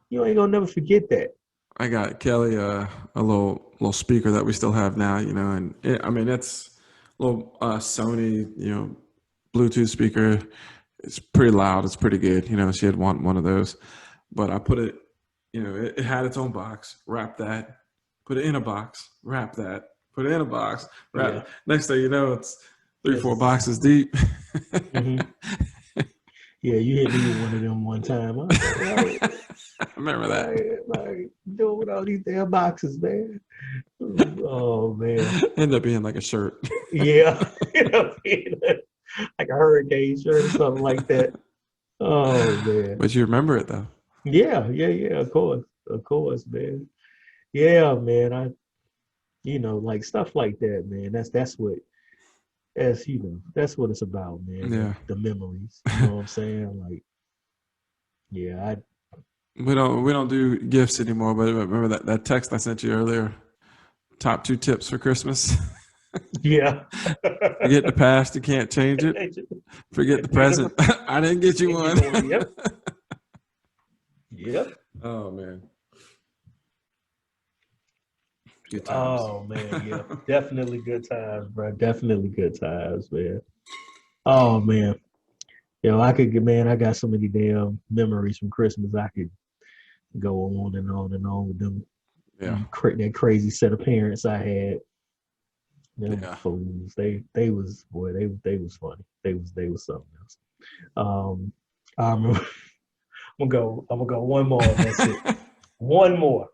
you ain't gonna never forget that. I got Kelly a little speaker that we still have now, you know, and I mean it's a little Sony, you know, Bluetooth speaker. It's pretty loud. It's pretty good. You know, she had one of those, but I put it, you know, it had its own box. Wrap that, put it in a box. Wrap that, put it in a box. Yeah. Wrap. Next thing you know, it's three, Yes. four boxes deep. Hmm. Yeah, you hit me with one of them one time. I was I remember that. like, doing with all these damn boxes, man. Oh man. Ended up being like a shirt. Yeah. Like a hurricane shirt or something like that. Oh man. But you remember it though. Yeah, yeah, yeah, of course. Of course, man. Yeah, man. Like stuff like that, man. That's what it's about, man. Yeah. The memories. You know what I'm saying? Like, yeah, We don't do gifts anymore, but remember that text I sent you earlier? Top 2 tips for Christmas. yeah. Forget the past, you can't change it. Forget the present. I didn't get you one. Yep. Yep. Oh man. Good times. Oh man, yeah. Definitely good times, bro. Definitely good times, man. Oh man. I got so many damn memories from Christmas. I could go on and on and on with them. Yeah. That crazy set of parents I had. Them Yeah. fools. They was funny. They was something else. Um, I'm gonna I'm gonna go one more. That's it. One more.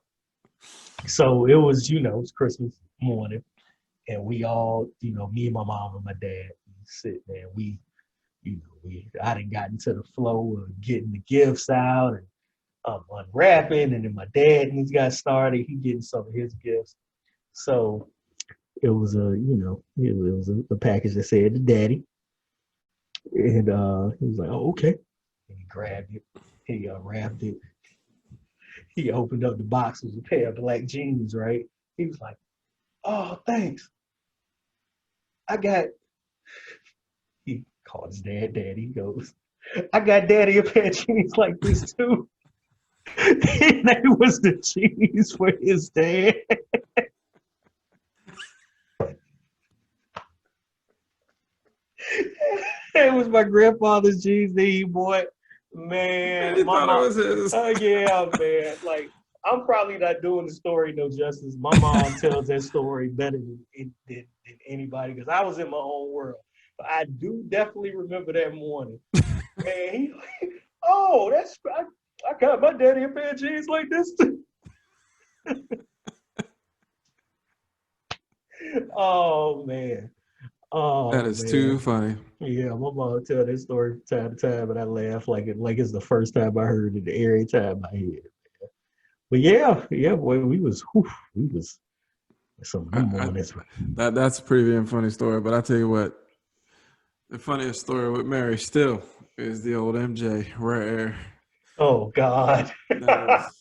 So it's Christmas morning, and we all, me and my mom and my dad, we sit there. I done got into the flow of getting the gifts out and unwrapping, and then my dad he's got started. He getting some of his gifts. So it was a package that said to daddy, and he was like, "Oh, okay." And he grabbed it. He wrapped it. He opened up the box. It was a pair of black jeans, right? He was like, "Oh, thanks. I got." He called his dad daddy. He goes, "I got daddy a pair of jeans like this too." And they was the jeans for his dad. It was my grandfather's jeans that he bought. And Man, he my thought it mom. was his. Yeah, man. Like I'm probably not doing the story no justice. My mom tells that story better than anybody because I was in my own world. But I do definitely remember that morning. Man, oh, I got my daddy a pair of jeans like this too. Oh man. That Oh is too man. funny. Yeah, my mom tell that story from time to time, and I laugh like it's the first time I heard it, every time I hear it. But yeah, boy, we was some of I, them I, mornings. that's a pretty damn funny story. But I tell you what, the funniest story with Mary still is the old MJ rare air. Oh God. That is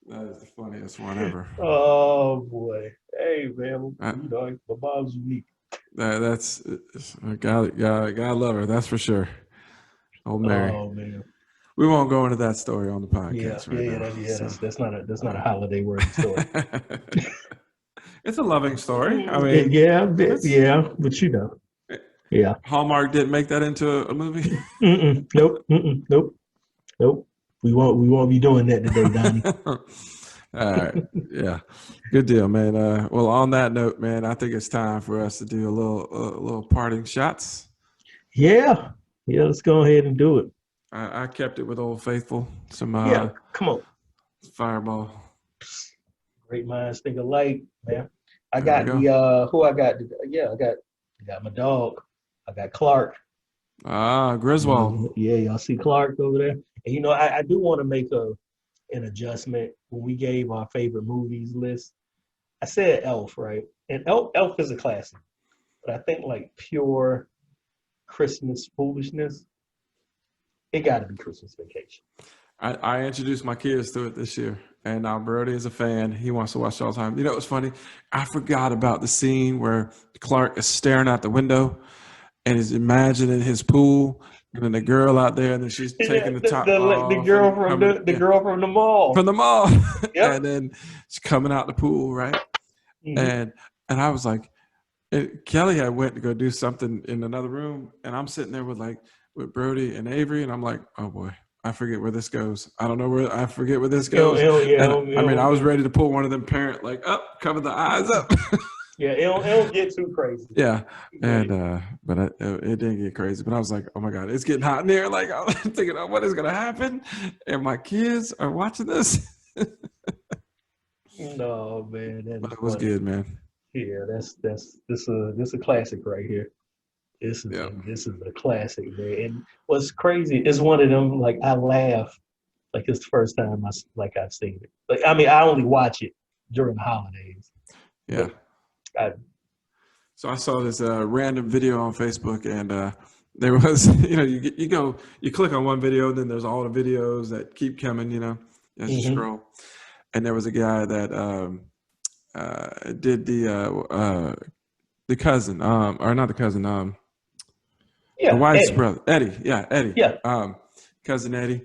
that is the funniest one ever. Oh boy. Hey man, I, my mom's unique. that's gotta love her. That's for sure. Old Mary. Oh man. We won't go into that story on the Yeah, podcast yeah, right yeah. now. So That's not a hallowday worthy story. it's a loving story. I mean, it's Yeah, but yeah. Hallmark didn't make that into a movie. Nope, nope, nope. We won't be doing that today, Donnie. All right. Yeah. Good deal, man. Well, on that note, man, I think it's time for us to do a little parting shots. Yeah, yeah. Let's go ahead and do it. I kept it with Old Faithful, some Yeah, come on. Fireball. Great minds think alike, man. I There we got go. the who I got. Yeah, I got my dog. I got Clark. Griswold. Yeah, y'all see Clark over there. And I do want to make an adjustment when we gave our favorite movies list. I said Elf, right? And Elf is a classic, but I think like pure Christmas foolishness, it got to be Christmas Vacation. I introduced my kids to it this year, and now Brody is a fan. He wants to watch it all the time. You know, it was funny. I forgot about the scene where Clark is staring out the window and is imagining his pool, and then the girl out there, and then she's Yeah, taking the top the off girl and from coming, the girl from the mall. from the mall, Yep. and then she's coming out the pool, right? Mm-hmm. And I was like, Kelly had went to go do something in another room, and I'm sitting there with Brody and Avery, and I'm like, oh boy, I forget where this goes. I forget where this goes. And I mean, I was ready to pull one of them parent up, cover the eyes up. Yeah, it don't get too crazy. Yeah, and but it didn't get crazy. But I was like, oh my god, it's getting hot in here. Like I'm thinking, oh, what is gonna happen? And my kids are watching this. No, man, that But is it was funny. good, man. Yeah, that's this a classic right here. Yeah. This is a classic, man. And what's crazy is one of them. Like I laugh, like it's the first time I've seen it. Like I mean, I only watch it during the holidays, Yeah. but I. So I saw this random video on Facebook, and there was, you click on one video, then there's all the videos that keep coming, as you Mhm. scroll. And there was a guy that did the cousin, or not the cousin, the Yeah, wife's Eddie. brother, Eddie. Yeah, Eddie, Yeah. cousin Eddie.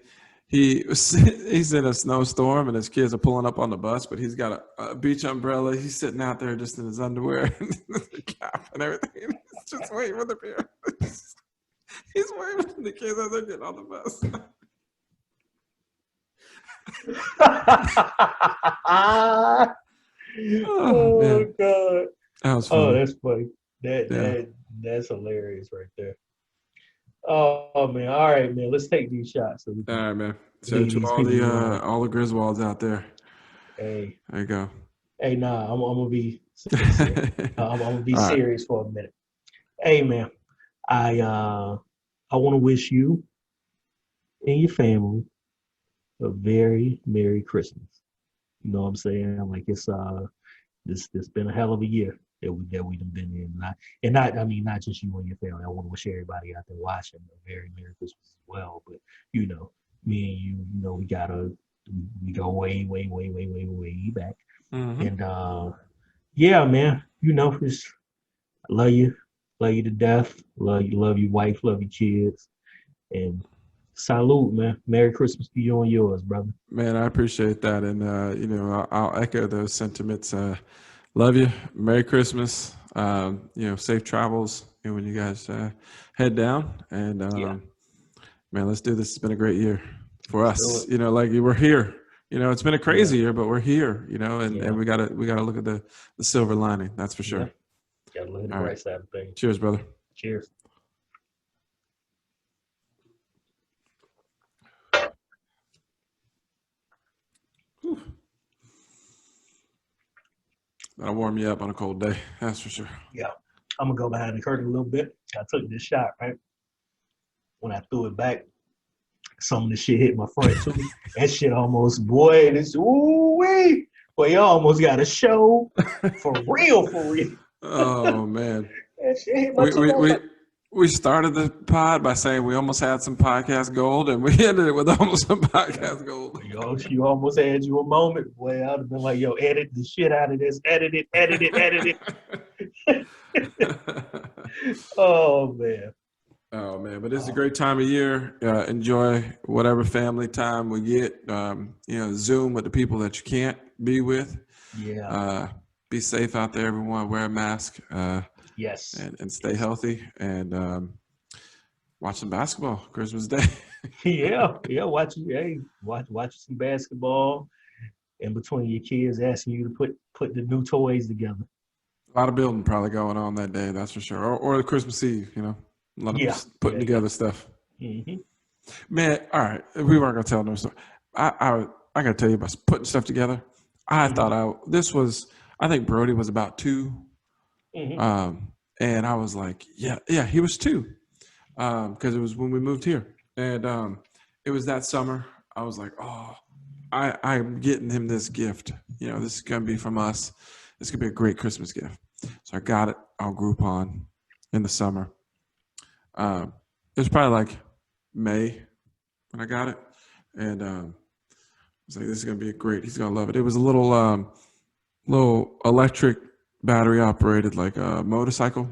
He's in a snowstorm and his kids are pulling up on the bus, but he's got a beach umbrella. He's sitting out there just in his underwear and the cap and everything. He's just waiting for the beer. He's waiting for the kids as they're getting on the bus. Oh Oh man, God. that was Oh, funny. that's funny. That Yeah. that that's hilarious right there. Oh man. All right, man. Let's take these shots so we All can right, man. So leave to these people alone. all the Griswolds out there, Hey, there you go. hey, nah, I'm gonna be sincere. I'm gonna be All right, serious for a minute. Hey, man, I uh, I want to wish you and your family a very Merry Christmas. You know what I'm saying? Like this been a hell of a year that we done been in, and I mean not just you and your family. I want to wish everybody out there watching a very Merry Christmas as well. But you know, me and you, we go way, way, way, way, way, way back. mm-hmm. And yeah, man, just love you to death, love your wife, love your kids, and salute, man. Merry Christmas to you and yours, brother. Man, I appreciate that, and I'll echo those sentiments. Love you. Merry Christmas. Safe travels when you guys head down. And Yeah, man, let's do this. It's been a great year for let's do us. it. Like we're here. It's been a Yeah, crazy year, but we're here. And yeah, we gotta look at the silver lining. That's for yeah. sure. Gotta look at the All right. bright side of things. Cheers, brother. Cheers. That'll warm you up on a cold day. That's for sure. Yeah, I'm gonna go behind the curtain a little bit. I took this shot right when I threw it back. Some of the shit hit my front too. That shit almost, boy, this ooh wee. Boy, you almost got a show for real, for real. Oh man. That shit hit my We tooth. we I was we like, we started the pod by saying we almost had some podcast gold, and we ended it with almost some podcast gold. yo, you almost had you a moment. Boy, I'd have been like, yo, edit the shit out of this. Edit it, edit it, edit it. Oh man. Oh man, but it's a Oh, great time of year. Enjoy whatever family time we get. Zoom with the people that you can't be with. yeah. Uh, be safe out there, everyone. Wear a mask Yes. and stay healthy. And watch some basketball Christmas Day. Yeah. Yeah. Watch some basketball in between your kids asking you to put the new toys together. A lot of building probably going on that day, that's for sure. Or Christmas Eve, a lot of Yeah. putting Yeah. Yeah. together stuff. Hmm. Man, all right, we weren't gonna tell no story. I gotta tell you about putting stuff together. I thought Hmm. I think Brody was about 2, Hmm. and I was like, yeah, he was 2, because it was when we moved here, and it was that summer. I was like, oh, I'm getting him this gift. This is gonna be from us. This could be a great Christmas gift. So I got it on Groupon in the summer. It was probably like May when I got it, and I was like, "This is gonna be great. He's gonna love it." It was a little electric battery operated like a motorcycle,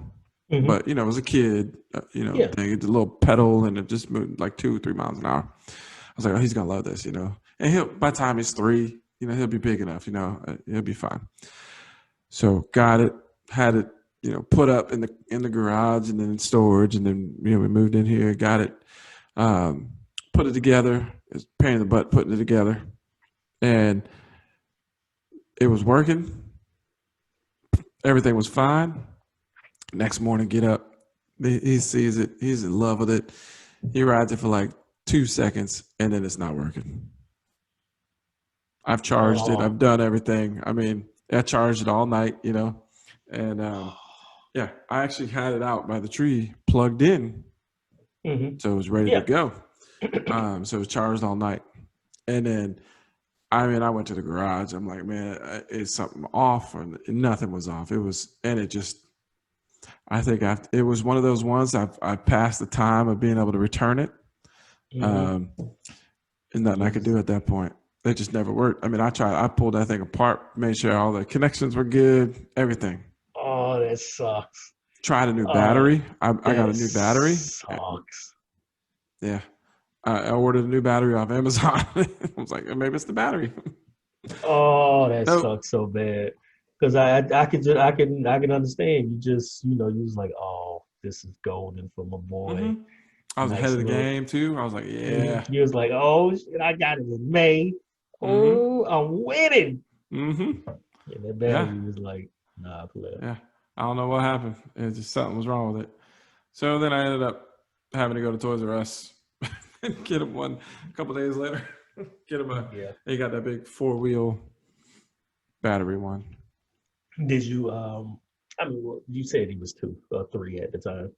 Hmm. but it was a kid, Yeah. thing. It's a little pedal, and it just moved like 2 or 3 miles an hour. I was like, "Oh, he's gonna love this," And by the time he's 3, he'll be big enough. He'll be fine. So got it, had it, put up in the garage and then in storage, and then we moved in here, got it, um, put it together. It's a pain in the butt putting it together, and it was working. Everything was fine. Next morning, get up, he sees it. He's in love with it. He rides it for like 2 seconds, and then it's not working. I've charged it. Oh. I've done everything. I mean, I charged it all night, and yeah, I actually had it out by the tree, plugged in, so it was ready to Yeah. go. So it was charged all night, and then I mean, I went to the garage. I'm like, man, is something off? Or nothing was off. It was, and it just, I think it was one of those ones I passed the time of being able to return it. And nothing I could do at that point. It just never worked. I mean, I pulled that thing apart, made sure all the connections were good, everything. Oh, that sucks. Tried a new battery. I got a new battery. Sucks. Yeah. I ordered a new battery off Amazon. I was like, maybe it's the battery. Oh, that Nope. sucks so bad. Because I can understand. You was like, oh, this is golden for my boy. Mm-hmm. I was ahead of the game too. I was like, yeah. You was like, oh shit, I got it in May. Oh, I'm winning. And that battery was like, nah, play. Yeah. I don't know what happened. It just something was wrong with it. So then I ended up having to go to Toys R Us and get him one a couple days later. Get him he got that big 4-wheel battery one. Did you I mean, well, you said he was 2 or 3 at the time.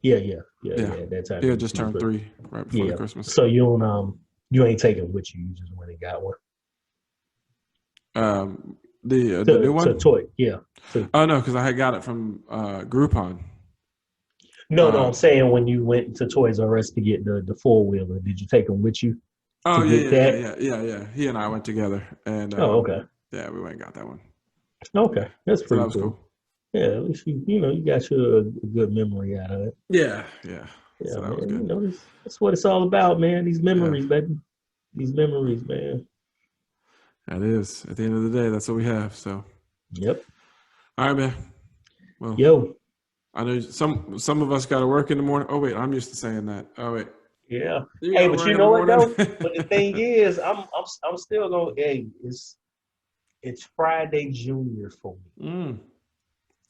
Yeah. At that time. Yeah, just turned 3 right before the Christmas. So you don't you ain't taking with you just went and got one. The new one? To toy, yeah. Oh no, because I had got it from Groupon. No, I'm saying when you went to Toys R Us to get the 4-wheeler, did you take them with you? Oh yeah. He and I went together, and okay. Yeah, we went and got that one. Okay, that's pretty cool. Yeah, at least you got a good memory out of it. Yeah. Yeah, So that was man. good. That's what it's all about, man. These memories, baby. These memories, man. That is. At the end of the day, that's what we have. So. Yep. All right, man. Well. Yo. I know some of us got to work in the morning. Oh wait, I'm used to saying that. Oh wait. Yeah. Hey, but you know what though? But the thing is, I'm still going. Hey, it's Friday Junior for me.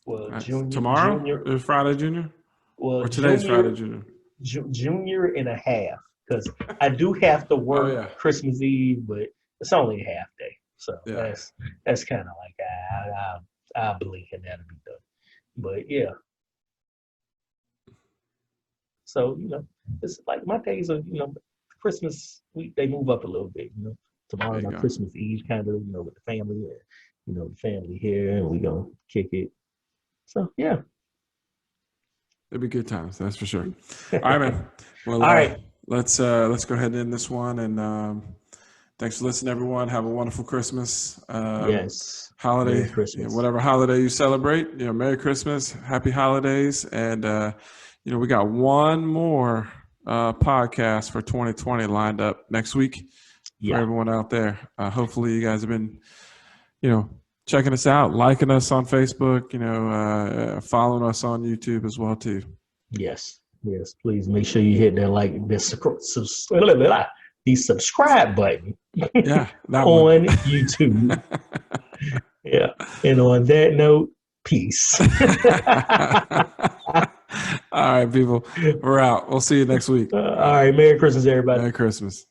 Well, Junior tomorrow. Junior, is Friday Junior. Well, or today's Friday Junior. Junior and a half, because I do have to work Christmas Eve, but it's only a half day, so that's kind of like I'll blink and that'll be done. But yeah. So, it's like my days are, Christmas week, they move up a little bit, Tomorrow's our Christmas Eve, kind of, with the family, the family here, and we gonna kick it. So, yeah. It'll be good times, that's for sure. All right, man. Well, all right. Let's go ahead and end this one, and thanks for listening, everyone. Have a wonderful Christmas. Yes. Holiday, Merry Christmas. Whatever holiday you celebrate, Merry Christmas, Happy Holidays, and we got one more podcast for 2020 lined up next week for everyone out there. Hopefully you guys have been, checking us out, liking us on Facebook, following us on YouTube as well too. Yes. Please make sure you hit that the subscribe button. On YouTube. Yeah. And on that note, peace. All right, people. We're out. We'll see you next week. All right. Merry Christmas, everybody. Merry Christmas.